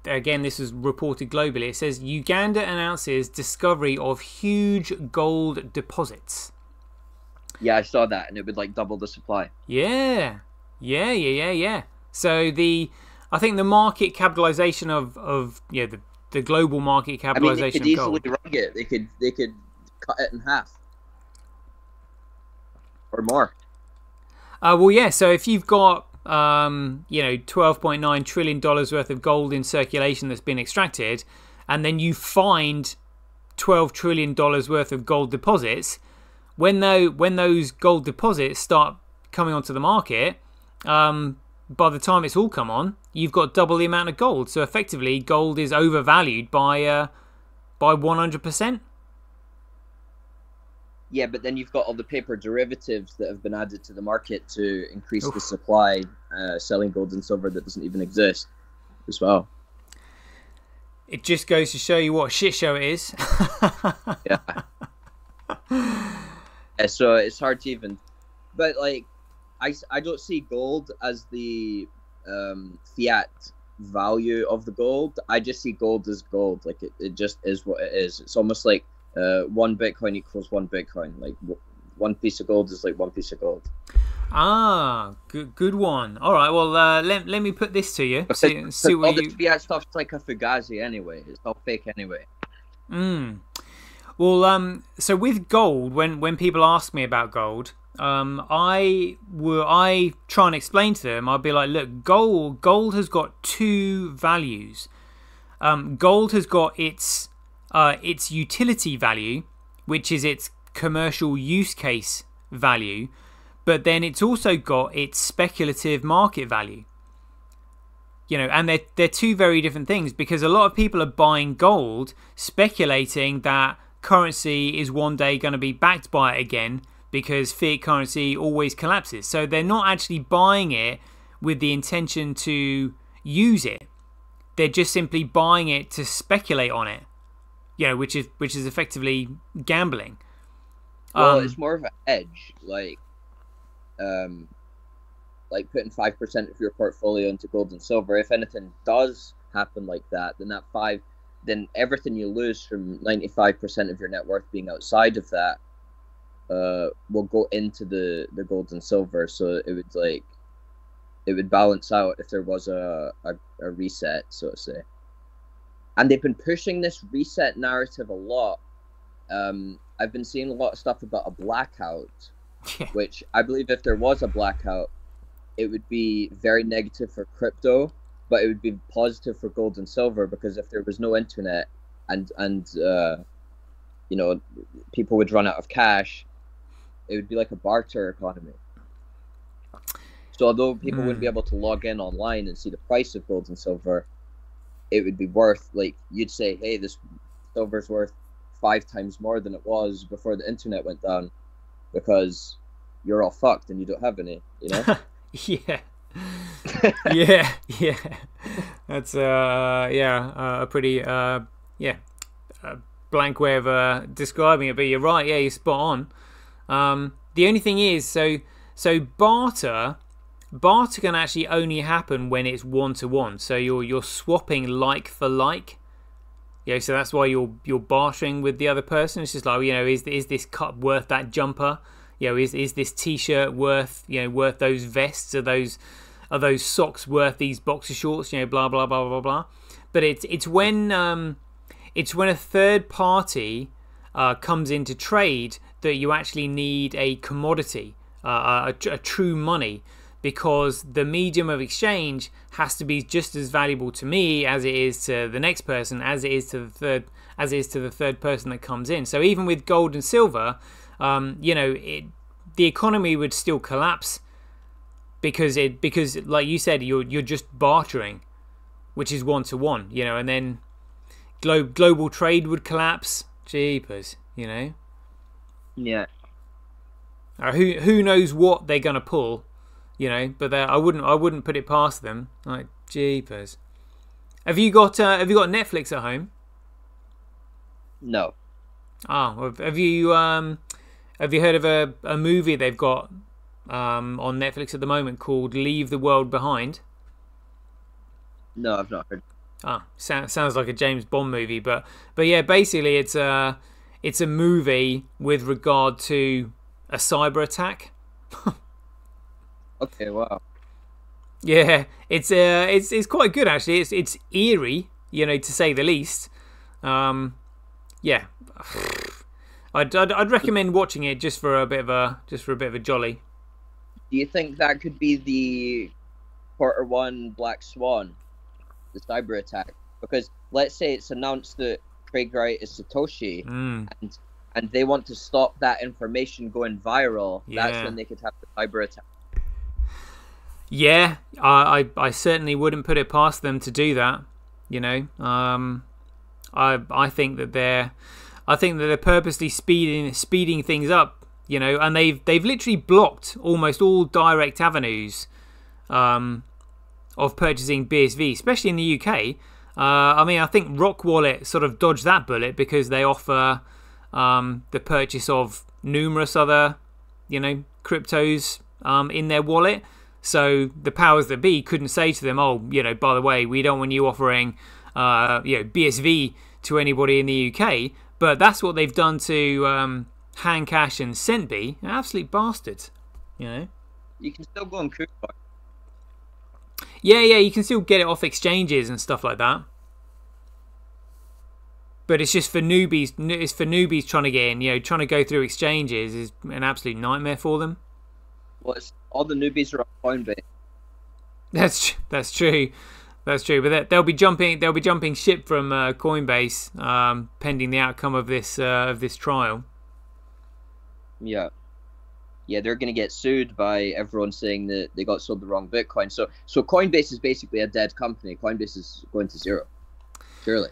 Again, this was reported globally. It says Uganda announces discovery of huge gold deposits.
Yeah, I saw that, and it would like double the supply.
Yeah. So I think the market capitalization of the global market capitalization.
I mean, they could
of
easily
gold.
rug it. They could cut it in half or more.
Well, yeah. So if you've got $12.9 trillion worth of gold in circulation that's been extracted, and then you find $12 trillion worth of gold deposits, when those gold deposits start coming onto the market, by the time it's all come on, you've got double the amount of gold. So effectively, gold is overvalued by 100%.
Yeah, but then you've got all the paper derivatives that have been added to the market to increase the supply, selling gold and silver that doesn't even exist as well.
It just goes to show you what a shit show it is.
Yeah. So it's hard to even... But, like, I don't see gold as the fiat value of the gold. I just see gold as gold. Like, it just is what it is. It's almost like 1 Bitcoin equals 1 Bitcoin. Like, one piece of gold is like 1 piece of gold.
Ah, good one. All right, well, let me put this to you. See
all the fiat stuff's like a fugazi anyway. It's all fake anyway.
Well, so with gold, when people ask me about gold, I try and explain to them. I'll be like, look, gold has got two values. Gold has got its utility value, which is its commercial use case value, but then it's also got its speculative market value. And they're two very different things, because a lot of people are buying gold speculating that currency is one day going to be backed by it again, because fiat currency always collapses. So they're not actually buying it with the intention to use it. They're just simply buying it to speculate on it. Which is effectively gambling.
Well, it's more of an hedge, like putting 5% of your portfolio into gold and silver. If anything does happen like that, then everything you lose from 95% of your net worth being outside of that will go into the gold and silver. So it would balance out if there was a reset, so to say. And they've been pushing this reset narrative a lot. I've been seeing a lot of stuff about a blackout, which I believe if there was a blackout, it would be very negative for crypto, but it would be positive for gold and silver, because if there was no internet and people would run out of cash, it would be like a barter economy. So although people wouldn't be able to log in online and see the price of gold and silver, it would be worth, like, you'd say, hey, this silver's worth 5 times more than it was before the internet went down, because you're all fucked and you don't have any,
Yeah. yeah. That's a pretty blank way of describing it, but you're right. Yeah, you're spot on. The only thing is, so barter can actually only happen when it's 1-to-1. So you're swapping like for like. So that's why you're bartering with the other person. It's just like, is this cup worth that jumper? Is this t-shirt worth those vests or those are those socks worth these boxer shorts? You know, blah blah blah blah blah. But it's when a third party comes into trade that you actually need a commodity, a true money, because the medium of exchange has to be just as valuable to me as it is to the next person, as it is to the third person that comes in. So even with gold and silver, you know, the economy would still collapse because like you said, you're just bartering, which is 1-to-1, you know, and then global trade would collapse. Jeepers, you know.
Yeah.
Who knows what they're gonna pull, you know? But I wouldn't put it past them. Like, jeepers. Have you got Netflix at home?
No.
Oh, have you heard of a movie they've got on Netflix at the moment called Leave the World Behind?
No, I've not heard.
Ah, sounds like a James Bond movie, but yeah, basically it's a movie with regard to a cyber attack.
Okay, wow.
Yeah, it's quite good actually. It's eerie, you know, to say the least. Yeah, I'd recommend watching it just for a bit of a jolly.
Do you think that could be the Q1 Black Swan, the cyber attack? Because let's say it's announced that Craig Wright is SirToshi, and they want to stop that information going viral.
Yeah. That's
when they could have the cyber attack.
Yeah, I certainly wouldn't put it past them to do that. You know, I think that they're purposely speeding things up. You know, and they've literally blocked almost all direct avenues of purchasing BSV, especially in the UK. I mean, I think Rock Wallet sort of dodged that bullet because they offer the purchase of numerous other, you know, cryptos in their wallet. So the powers that be couldn't say to them, oh, you know, by the way, we don't want you offering, you know, BSV to anybody in the UK. But that's what they've done to Handcash and Centbee. Absolute bastards, you know.
You can still go on KuCoin.
Yeah, you can still get it off exchanges and stuff like that. But it's just for newbies. It's for newbies trying to get in. You know, trying to go through exchanges is an absolute nightmare for them.
Well, all the newbies are on Coinbase.
That's true. That's true. But they'll be jumping ship from Coinbase pending the outcome of this trial.
Yeah. Yeah, they're going to get sued by everyone saying that they got sold the wrong Bitcoin. So Coinbase is basically a dead company. Coinbase is going to zero. Surely.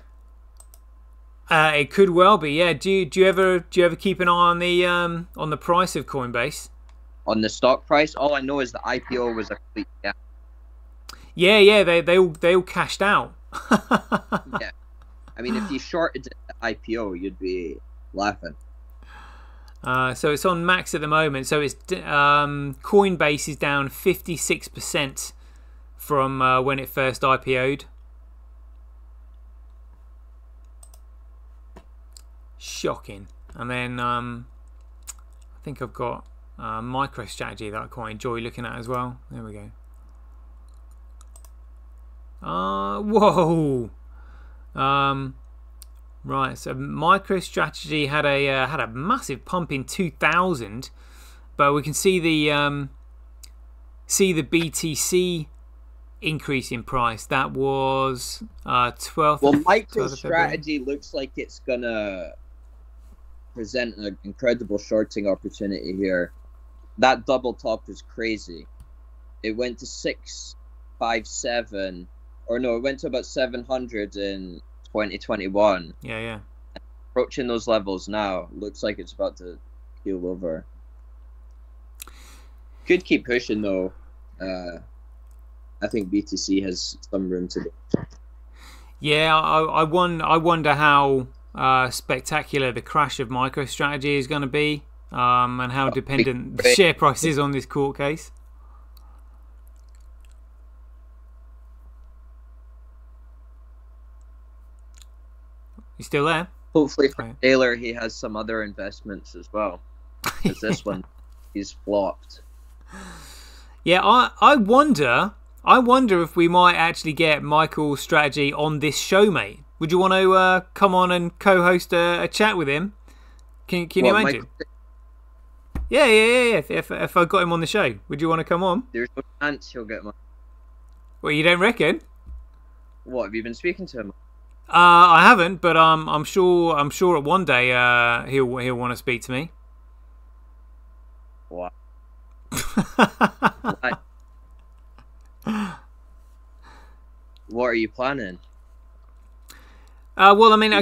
It could well be. Yeah. Do you ever keep an eye on the price of Coinbase?
On the stock price, all I know is the IPO was a complete scam.
Yeah. They all cashed out.
Yeah. I mean, if you shorted the IPO, you'd be laughing.
So it's on max at the moment. So it's Coinbase is down 56% from when it first IPO'd. Shocking. And then I think I've got MicroStrategy that I quite enjoy looking at as well. There we go. Whoa. Right, so MicroStrategy had a massive pump in 2000, but we can see the BTC increase in price. That was 12th.
Well, MicroStrategy looks like it's gonna present an incredible shorting opportunity here. That double top is crazy. It went to 657, or no, it went to about 700 in 2021.
Yeah.
Approaching those levels now. Looks like it's about to keel over. Could keep pushing though. I think BTC has some room to go.
Yeah, I wonder how spectacular the crash of MicroStrategy is going to be, and how dependent the share price is on this court case. You still there?
Hopefully for Taylor, he has some other investments as well. Because this one, he's flopped.
Yeah, I wonder, I wonder if we might actually get Michael's strategy on this show, mate. Would you want to come on and co-host a chat with him? Can you imagine? Yeah. If I got him on the show, would you want to come on?
There's no chance he'll get my.
Well, you don't reckon?
What, have you been speaking to him?
I haven't, but I'm sure at one day he'll want to speak to me.
What? What are you planning?
Well, I mean, I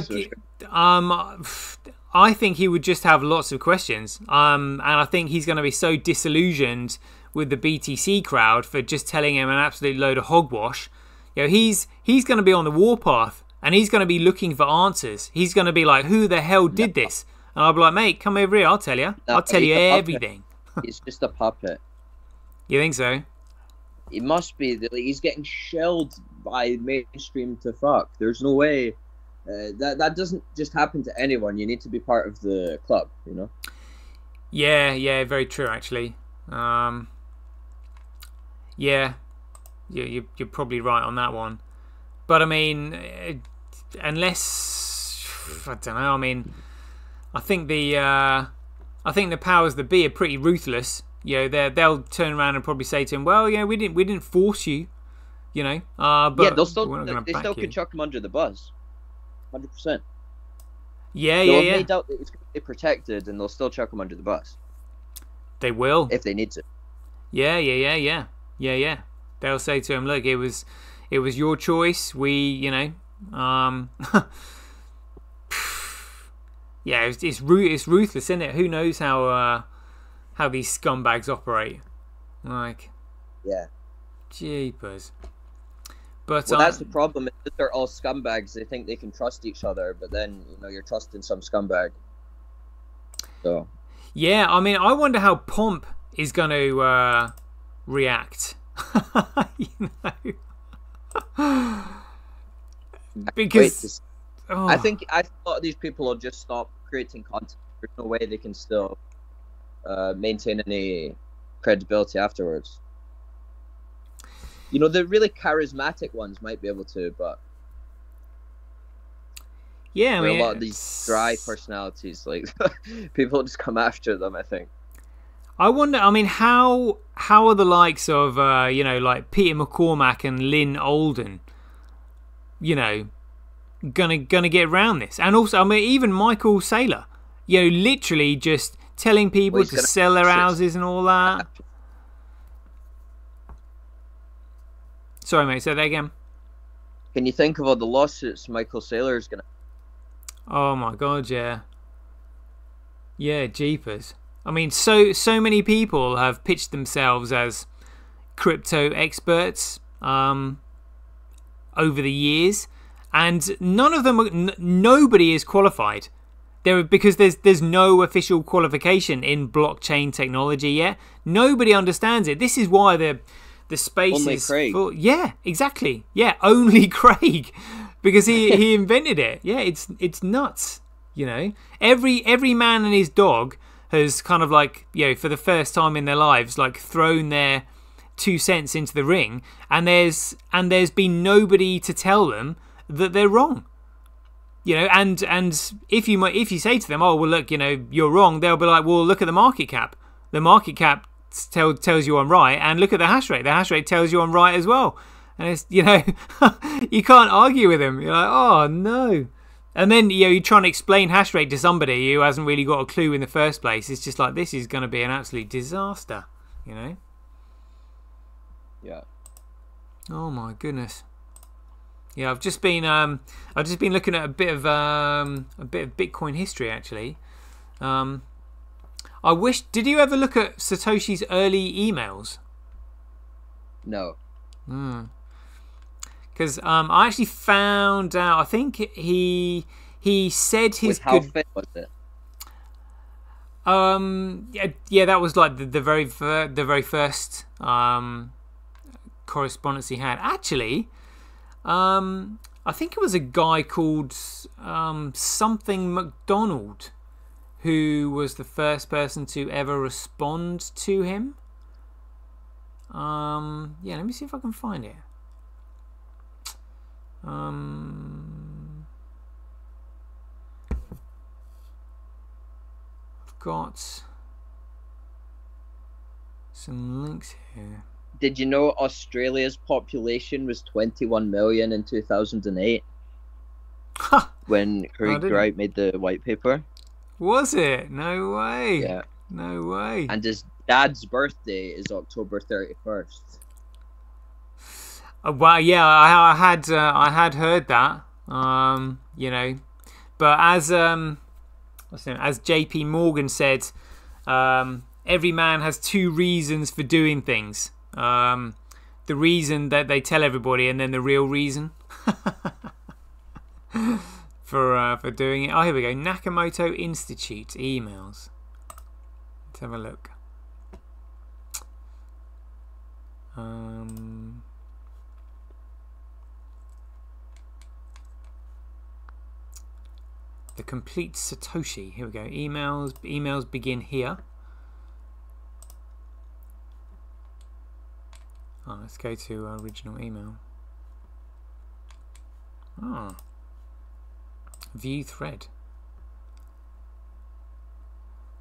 think he would just have lots of questions. And I think he's going to be so disillusioned with the BTC crowd for just telling him an absolute load of hogwash. You know, he's going to be on the warpath and he's going to be looking for answers. He's going to be like, "Who the hell did this?" And I'll be like, "Mate, come over here. I'll tell you. I'll tell you everything."
He's just a puppet.
You think so?
He must be. He's getting shelled by mainstream to fuck. There's no way. That doesn't just happen to anyone. You need to be part of the club, you know?
Yeah, very true, actually. Yeah, you're probably right on that one. But, I mean, unless... I don't know, I mean... I think the powers that be are pretty ruthless. You know, they'll turn around and probably say to him, "Well, you know, we didn't force you, you know." But
yeah, they still could chuck him under the bus, 100%.
Yeah.
They doubt that it's going to be protected, and they'll still chuck him under the bus.
They will
if they need to.
Yeah. They'll say to him, "Look, it was your choice. We, yeah, it's ruthless, isn't it? Who knows how these scumbags operate? Like,
yeah,
jeepers." But
that's the problem. Is that they're all scumbags. They think they can trust each other, but then you're trusting some scumbag. So. Yeah,
I mean, I wonder how Pomp is going to react. Because
I think a lot of these people will just stop creating content. There's no way they can still maintain any credibility afterwards. The really charismatic ones might be able to, but
yeah, I mean,
a lot of these dry personalities, like people just come after them. I think.
I wonder. I mean, how are the likes of like Peter McCormack and Lynn Olden, gonna get around this? And also, I mean, even Michael Saylor, literally just telling people to sell their houses and all that. Sorry, mate, say that again.
Can you think of all the lawsuits Michael Saylor is gonna?
Oh my God, yeah. Yeah, jeepers. I mean, so many people have pitched themselves as crypto experts over the years, and nobody is qualified. Because there's no official qualification in blockchain technology yet. Nobody understands it. This is why the space
only
is
Craig.
full. Yeah, exactly. Yeah, only Craig, because he invented it. Yeah, it's nuts. Every man and his dog has kind of like, for the first time in their lives, like thrown their 2 cents into the ring, and there's been nobody to tell them that they're wrong. And if you say to them, "Oh, well, look, you're wrong," they'll be like, "Well, look at the market cap. The market cap tells you I'm right, and look at the hash rate. The hash rate tells you I'm right as well." And it's you can't argue with them. You're like, "Oh no." And then you're trying to explain hash rate to somebody who hasn't really got a clue in the first place. It's just like, this is going to be an absolute disaster.
Yeah.
Oh my goodness. Yeah, I've just been looking at a bit of Bitcoin history actually. Did you ever look at Satoshi's early emails?
No.
Because I actually found out. I think he said his.
How fit was it?
Yeah, that was like the very first correspondence he had. Actually, I think it was a guy called something McDonald who was the first person to ever respond to him. Yeah, let me see if I can find it. I've got some links here.
Did you know Australia's population was 21 million in 2008 when Craig Wright made the white paper?
Was it? No way.
Yeah.
No way.
And his dad's birthday is October 31st.
Well, yeah, I had heard that. You know, but as JP Morgan said, every man has two reasons for doing things. The reason that they tell everybody, and then the real reason for doing it. Oh, here we go. Nakamoto Institute emails. Let's have a look. The complete Satoshi. Here we go. Emails begin here. Oh, let's go to original email. Ah. View thread.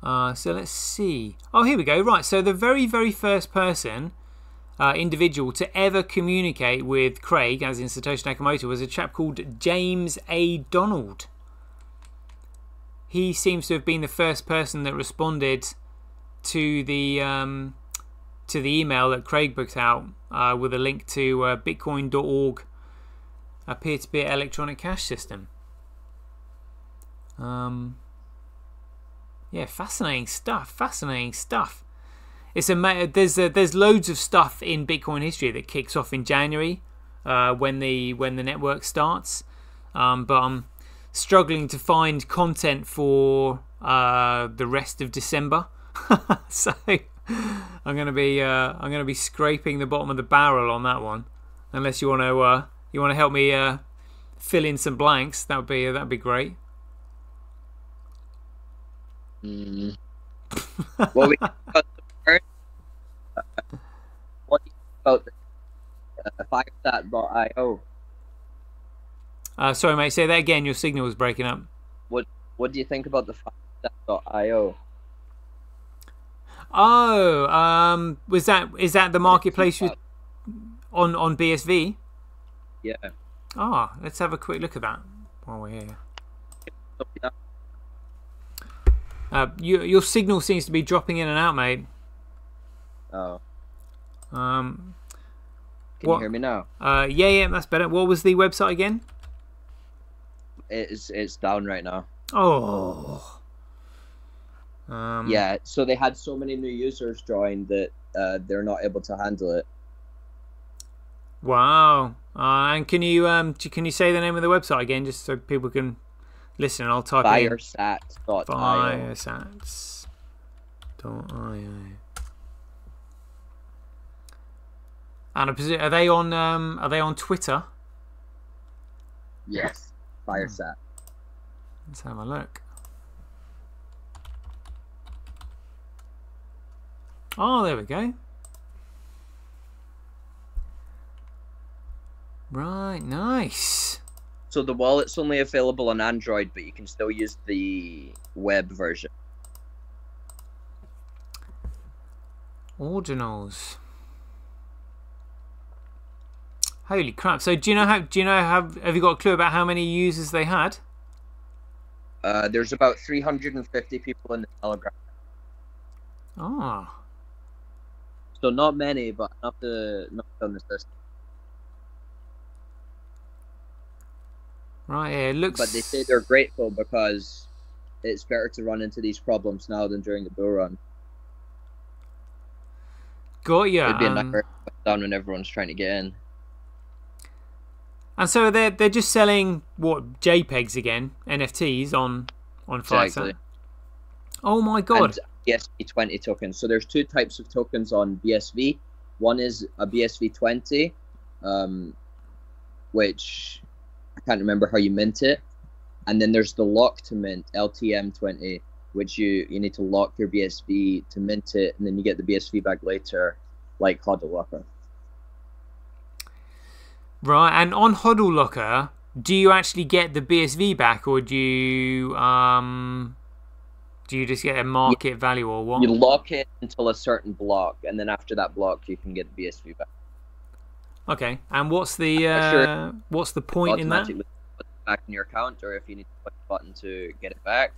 So let's see. Oh, here we go. Right, so the very, very first person, individual to ever communicate with Craig, as in Satoshi Nakamoto, was a chap called James A. Donald. He seems to have been the first person that responded to the email that Craig booked out with a link to bitcoin.org, a peer-to-peer electronic cash system. Yeah, fascinating stuff. Fascinating stuff. It's there's loads of stuff in Bitcoin history that kicks off in January when the network starts, but I'm struggling to find content for the rest of December. So I'm gonna be scraping the bottom of the barrel on that one. Unless you want to help me fill in some blanks, that'd be great.
What we what about the Firesat.io?
Sorry, mate. Say that again. Your signal was breaking up.
What do you think about the Firesat.io?
Oh, is that the marketplace on BSV?
Yeah.
Ah, let's have a quick look at that while we're here. Your signal seems to be dropping in and out, mate.
Oh. Can you hear me now?
Yeah, that's better. What was the website again?
It's down right now.
Oh.
Yeah, so they had so many new users join that they're not able to handle it.
Wow. And can you say the name of the website again, just so people can listen? And I'll type
Firesat.io.
Firesat.io. And are they on Twitter?
Yes, Firesat.
Let's have a look. Oh, there we go. Right, nice.
So the wallet's only available on Android, but you can still use the web version.
Ordinals. Holy crap! So have you got a clue about how many users they had?
There's about 350 people in the Telegram.
Ah.
So not many, but enough on the system.
Right, yeah, it looks.
But they say they're grateful because it's better to run into these problems now than during the bull run.
Got ya.
It'd be a nightmare down when everyone's trying to get in.
And so they're just selling what, JPEGs again, NFTs on Firesat. Exactly. Oh my god.
And BSV20 tokens. So there's two types of tokens on BSV. One is a BSV20, which I can't remember how you mint it. And then there's the lock to mint, LTM20, which you need to lock your BSV to mint it, and then you get the BSV back later. like Hodl Locker.
Right, and on Hodl Locker, do you actually get the BSV back, or do you just get a market value, or what?
You lock it until a certain block, and then after that block, you can get the BSV back.
Okay, and what's the point in that?
Automatically put it back in your account, or if you need to click a button to get it back.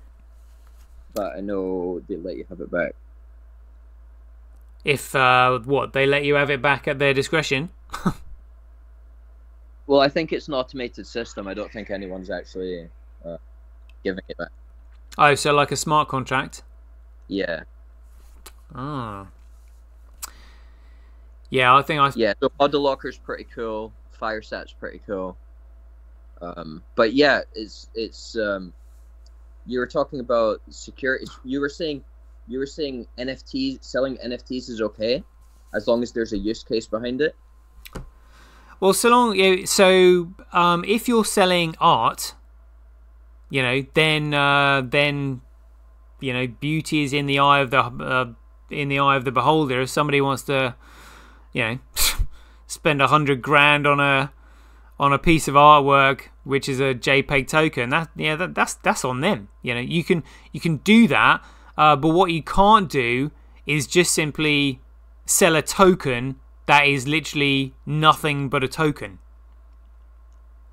But I know they let you have it back.
If they let you have it back at their discretion?
Well, I think it's an automated system. I don't think anyone's actually giving it back.
Oh, so like a smart contract?
Yeah.
Oh. Yeah, I think
Yeah, so Hodl Locker's pretty cool. Firesat's pretty cool. But yeah, it's you were talking about security. You were saying NFTs, selling NFTs is okay as long as there's a use case behind it.
Well, if you're selling art, then beauty is in the eye of the beholder. If somebody wants to, spend $100,000 on a piece of artwork which is a JPEG token, that's on them. You can do that, but what you can't do is just simply sell a token that is literally nothing but a token,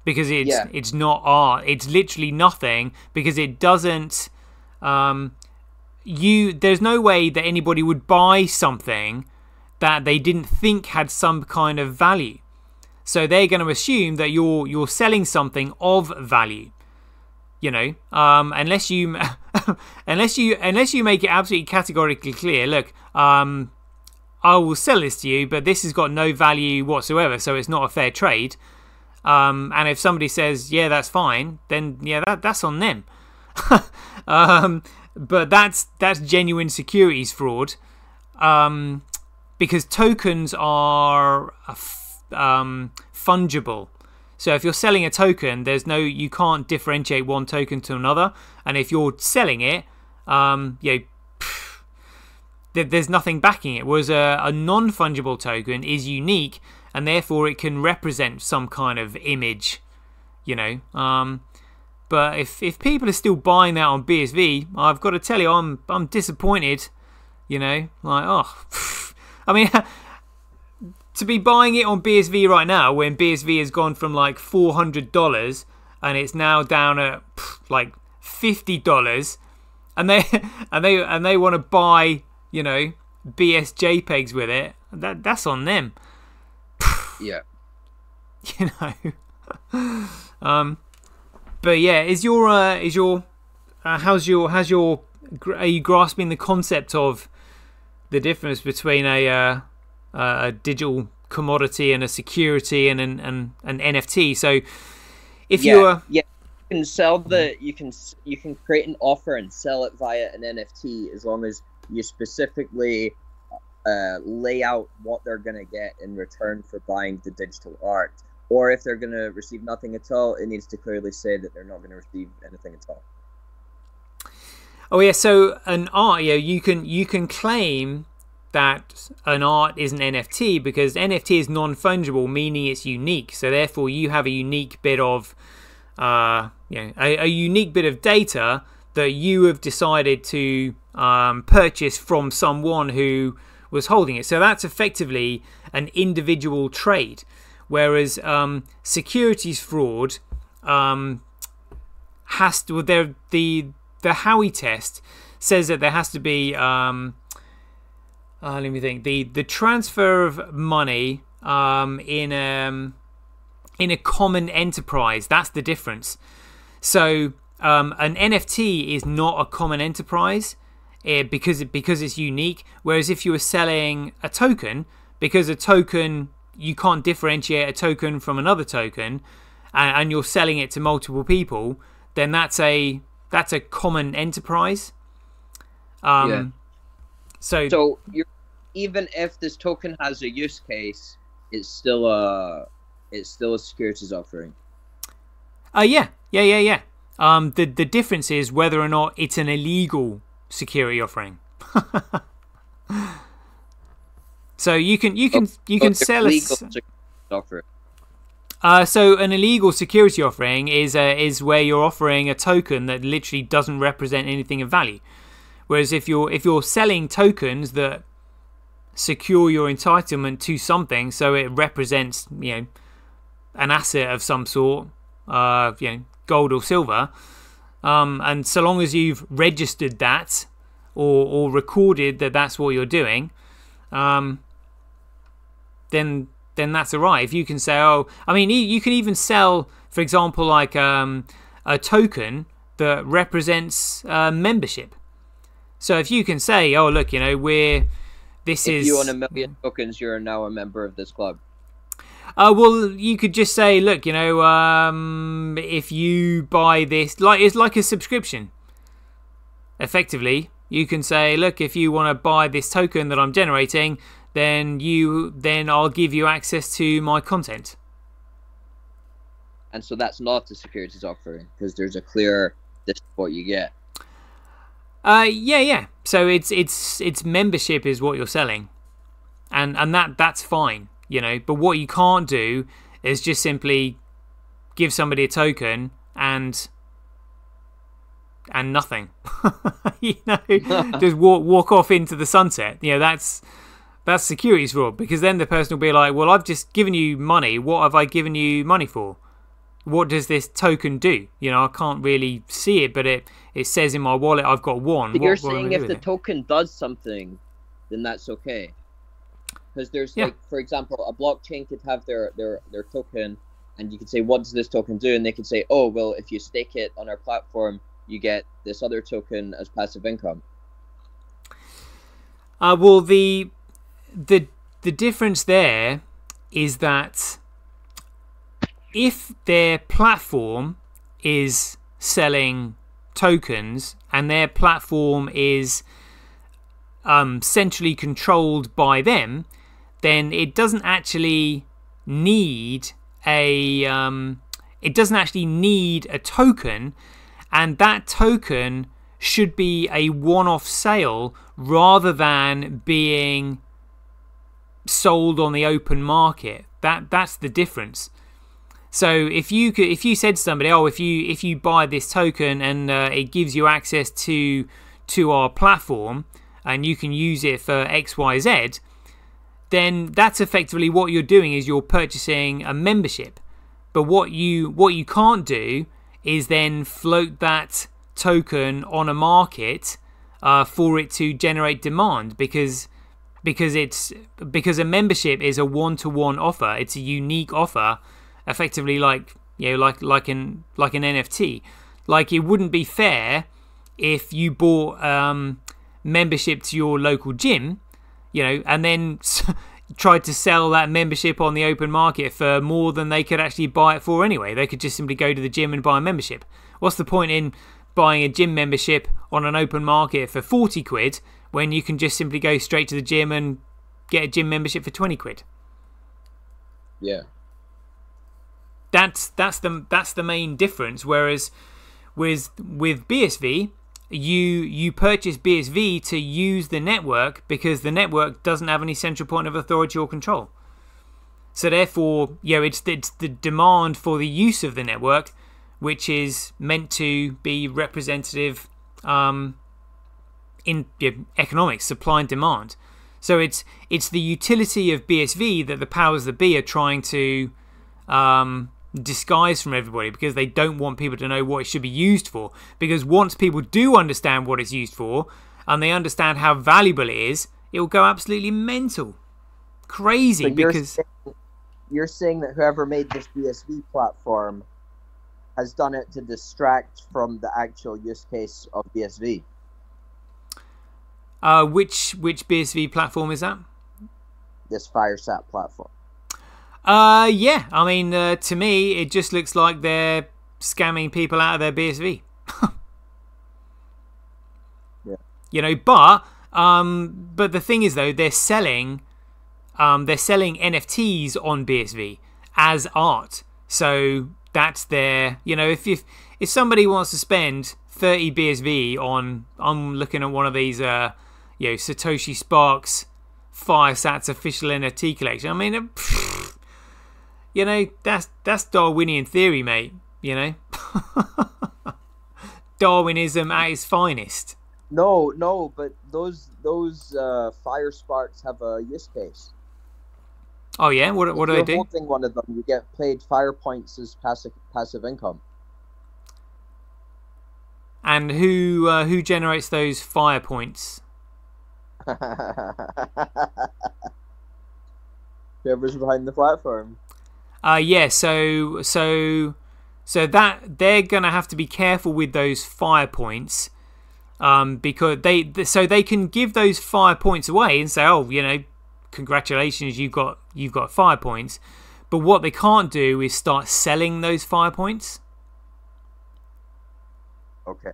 because it's not art. It's literally nothing, because it doesn't. There's no way that anybody would buy something that they didn't think had some kind of value. So they're going to assume that you're selling something of value. Unless you unless you make it absolutely categorically clear. Look, I will sell this to you, but this has got no value whatsoever, so it's not a fair trade. And if somebody says, yeah, that's fine, then that's on them. But that's genuine securities fraud, because tokens are fungible. So if you're selling a token, you can't differentiate one token to another, and if you're selling it, there's nothing backing it. Whereas a non-fungible token is unique, and therefore it can represent some kind of image, But if people are still buying that on BSV, I've got to tell you, I'm disappointed. I mean, to be buying it on BSV right now, when BSV has gone from like $400 and it's now down at like $50, and they want to buy, BS JPEGs with it, that's on them.
Yeah.
But yeah, are you grasping the concept of the difference between a digital commodity and a security and an NFT? So if you
can sell you can create an offer and sell it via an NFT, as long as you specifically lay out what they're going to get in return for buying the digital art. Or if they're going to receive nothing at all, it needs to clearly say that they're not going to receive anything at all.
Oh yeah, so an art, you can claim that an art is an NFT, because NFT is non-fungible, meaning it's unique. So therefore, you have a unique bit of, a unique bit of data that you have decided to purchase from someone who was holding it. So that's effectively an individual trade. Whereas securities fraud has to, the Howey test says that there has to be let me think, the transfer of money in a common enterprise. That's the difference. So an NFT is not a common enterprise because it's unique. Whereas if you were selling a token, because a token, you can't differentiate a token from another token, and you're selling it to multiple people, then that's a common enterprise. So
even if this token has a use case, it's still a securities offering.
Yeah. The difference is whether or not it's So you can sell
legal offer.
So an illegal security offering is where you're offering a token that literally doesn't represent anything of value. Whereas if you're selling tokens that secure your entitlement to something, so it represents an asset of some sort, gold or silver, and so long as you've registered that or recorded that that's what you're doing, then that's alright. If you can say, you can even sell, for example, like a token that represents membership. So if you can say, oh look, if you own 1 million
tokens, you're now a member of this club.
Well, you could just say, look, if you buy this, it's like a subscription. Effectively, you can say, look, if you want to buy this token that I'm generating, then I'll give you access to my content.
And so that's not the securities offering, because there's a clear, this is what you get.
Yeah. So it's membership is what you're selling, and that's fine, But what you can't do is just simply give somebody a token and nothing, just walk off into the sunset. That's securities fraud, because then the person will be like, well, I've just given you money. What have I given you money for? What does this token do? I can't really see it, but it says in my wallet I've got one.
But you're saying if the token does something, then that's okay. Because there's like, for example, a blockchain could have their token, and you could say, what does this token do? And they could say, oh, well, if you stake it on our platform, you get this other token as passive income.
Well, the difference there is that if their platform is selling tokens and their platform is centrally controlled by them, then it doesn't actually need a token, and that token should be a one-off sale rather than being sold on the open market. That's the difference. So if you said to somebody, oh, if you buy this token and it gives you access to our platform and you can use it for XYZ, then that's effectively what you're doing, is you're purchasing a membership. But what you can't do is then float that token on a market for it to generate demand, because a membership is a one-to-one offer. It's a unique offer, effectively like an NFT. Like, it wouldn't be fair if you bought membership to your local gym, and then tried to sell that membership on the open market for more than they could actually buy it for anyway. They could just simply go to the gym and buy a membership. What's the point in buying a gym membership on an open market for 40 quid when you can just simply go straight to the gym and get a gym membership for 20 quid?
Yeah.
That's the main difference. Whereas with BSV, you purchase BSV to use the network, because the network doesn't have any central point of authority or control. So therefore, it's the demand for the use of the network which is meant to be representative in economics, supply and demand. So it's the utility of BSV that the powers that be are trying to disguise from everybody, because they don't want people to know what it should be used for. Because once people do understand what it's used for, and they understand how valuable it is, it will go absolutely mental, crazy. Because
you're saying that whoever made this BSV platform has done it to distract from the actual use case of BSV.
Which BSV platform is that?
This Firesat platform.
Yeah. I mean, to me, it just looks like they're scamming people out of their BSV.
Yeah.
But the thing is, though, they're selling NFTs on BSV as art. So that's their, if somebody wants to spend 30 BSV on, I'm looking at one of these, SirToshi Sparks Firesat's official NFT collection. I mean, you know, that's Darwinian theory, mate. You know, Darwinism at its finest.
No, but those fire sparks have a use case.
Oh yeah, what do they do?
If you're holding one of them, you get paid fire points as passive income.
And who generates those fire points?
Whoever's behind the platform.
Yeah. So that they're gonna have to be careful with those fire points, because they can give those fire points away and say, oh, you know, congratulations, you've got 5 points. But what they can't do is start selling those fire points.
Okay.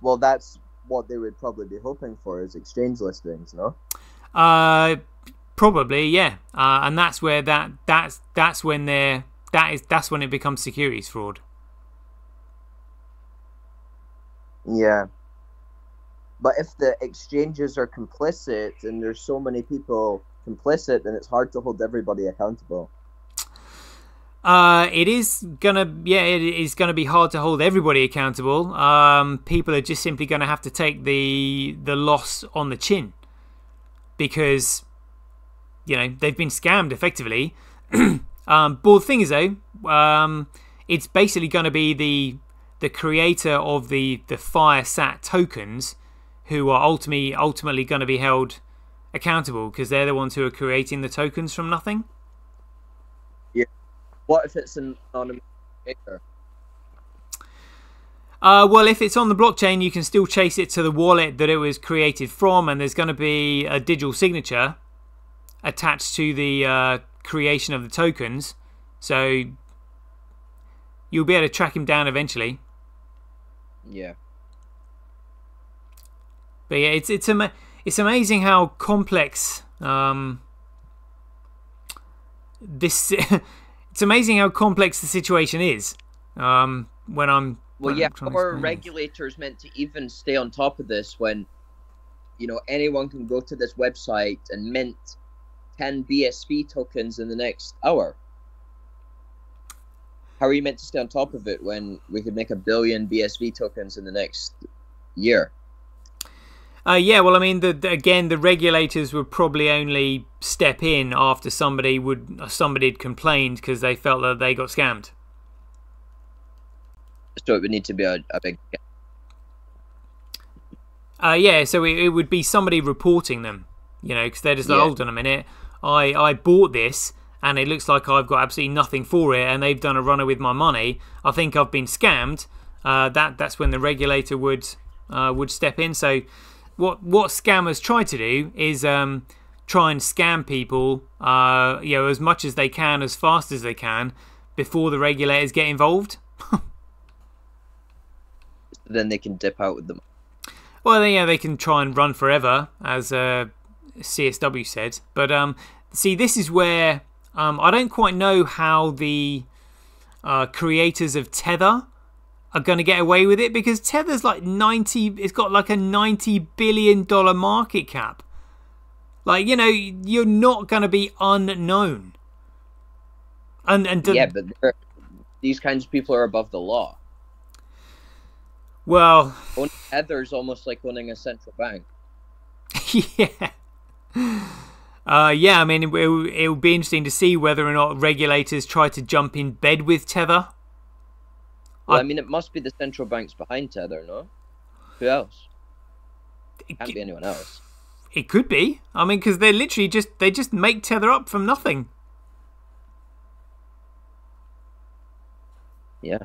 Well, that's what they would probably be hoping for, is exchange listings, no?
Probably, yeah. And that's where that's when it becomes securities fraud.
Yeah. But if the exchanges are complicit and there's so many people complicit, then it's hard to hold everybody accountable.
It is gonna be hard to hold everybody accountable. People are just simply gonna have to take the loss on the chin, because, you know, they've been scammed effectively. But the thing is, though, it's basically going to be the creator of the Firesat tokens who are ultimately going to be held accountable, because they're the ones who are creating the tokens from nothing.
Yeah. What if it's an anonymous creator?
Well, if it's on the blockchain, you can still chase it to the wallet that it was created from, and there's going to be a digital signature attached to the creation of the tokens, so you'll be able to track him down eventually.
Yeah.
But yeah, it's amazing how complex this. It's amazing how complex the situation is. When I'm
how are regulators meant to even stay on top of this when, you know, anyone can go to this website and mint 10 BSV tokens in the next hour? How are you meant to stay on top of it when we could make 1 billion BSV tokens in the next year?
Yeah, well, I mean, the regulators would probably only step in after somebody had complained because they felt that they got scammed.
So it would need to be a big...
Yeah, so it would be somebody reporting them, you know, because they're just like, hold on a minute, I bought this and it looks like I've got absolutely nothing for it, and they've done a runner with my money. I think I've been scammed. That's when the regulator would step in. So what scammers try to do is try and scam people, you know, as much as they can, as fast as they can, before the regulators get involved.
Then they can dip out with them.
Well, yeah, they can try and run forever, as CSW said. But see, this is where I don't quite know how the creators of Tether are going to get away with it, because Tether's like it's got like a $90 billion market cap. Like, you know, you're not going to be unknown.
Yeah, but these kinds of people are above the law.
Well,
owning Tether is almost like owning a central bank.
Yeah. Yeah, I mean, it will be interesting to see whether or not regulators try to jump in bed with Tether.
Well, I mean, it must be the central banks behind Tether, no? Who else? It can't be anyone else.
It could be. I mean, because they're literally just make Tether up from nothing.
Yeah.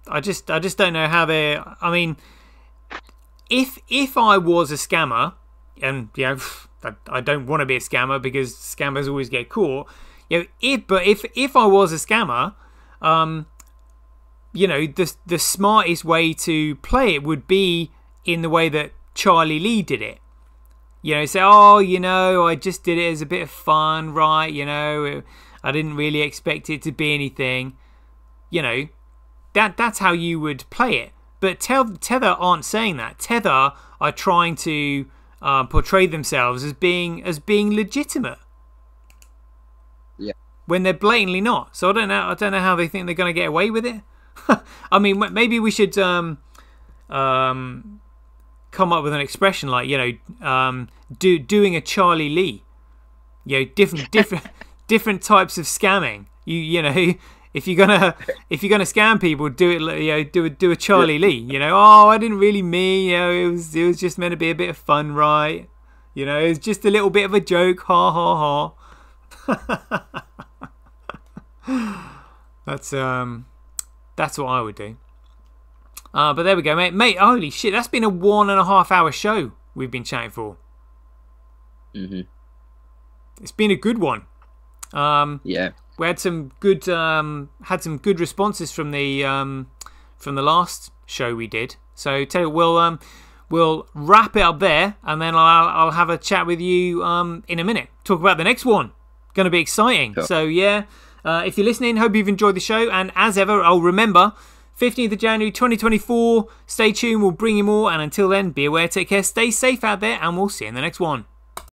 I just don't know how they. I mean, if I was a scammer, and you know, I don't want to be a scammer because scammers always get caught. You know, if I was a scammer, you know, the smartest way to play it would be in the way that Charlie Lee did it. You know, say, oh, you know, I just did it as a bit of fun, right? You know, I didn't really expect it to be anything. You know, that's how you would play it. But Tether aren't saying that. Tether are trying to portray themselves as being legitimate.
Yeah.
When they're blatantly not. So I don't know how they think they're going to get away with it. I mean, maybe we should come up with an expression like, doing a Charlie Lee. Different types of scamming. If you're gonna scam people, do it. Do a Charlie Lee. Oh, I didn't really mean. It was just meant to be a bit of fun, right? It was just a little bit of a joke. Ha ha ha. That's what I would do. But there we go, mate. Holy shit, that's been a 1.5 hour show we've been chatting for. It's been a good one.
Yeah.
We had some good responses from the last show we did. So tell you, we'll wrap it up there, and then I'll have a chat with you in a minute. Talk about the next one. Going to be exciting. Sure. So yeah, if you're listening, hope you've enjoyed the show. And as ever, I'll remember 15th of January 2024. Stay tuned. We'll bring you more. And until then, be aware, take care, stay safe out there, and we'll see you in the next one.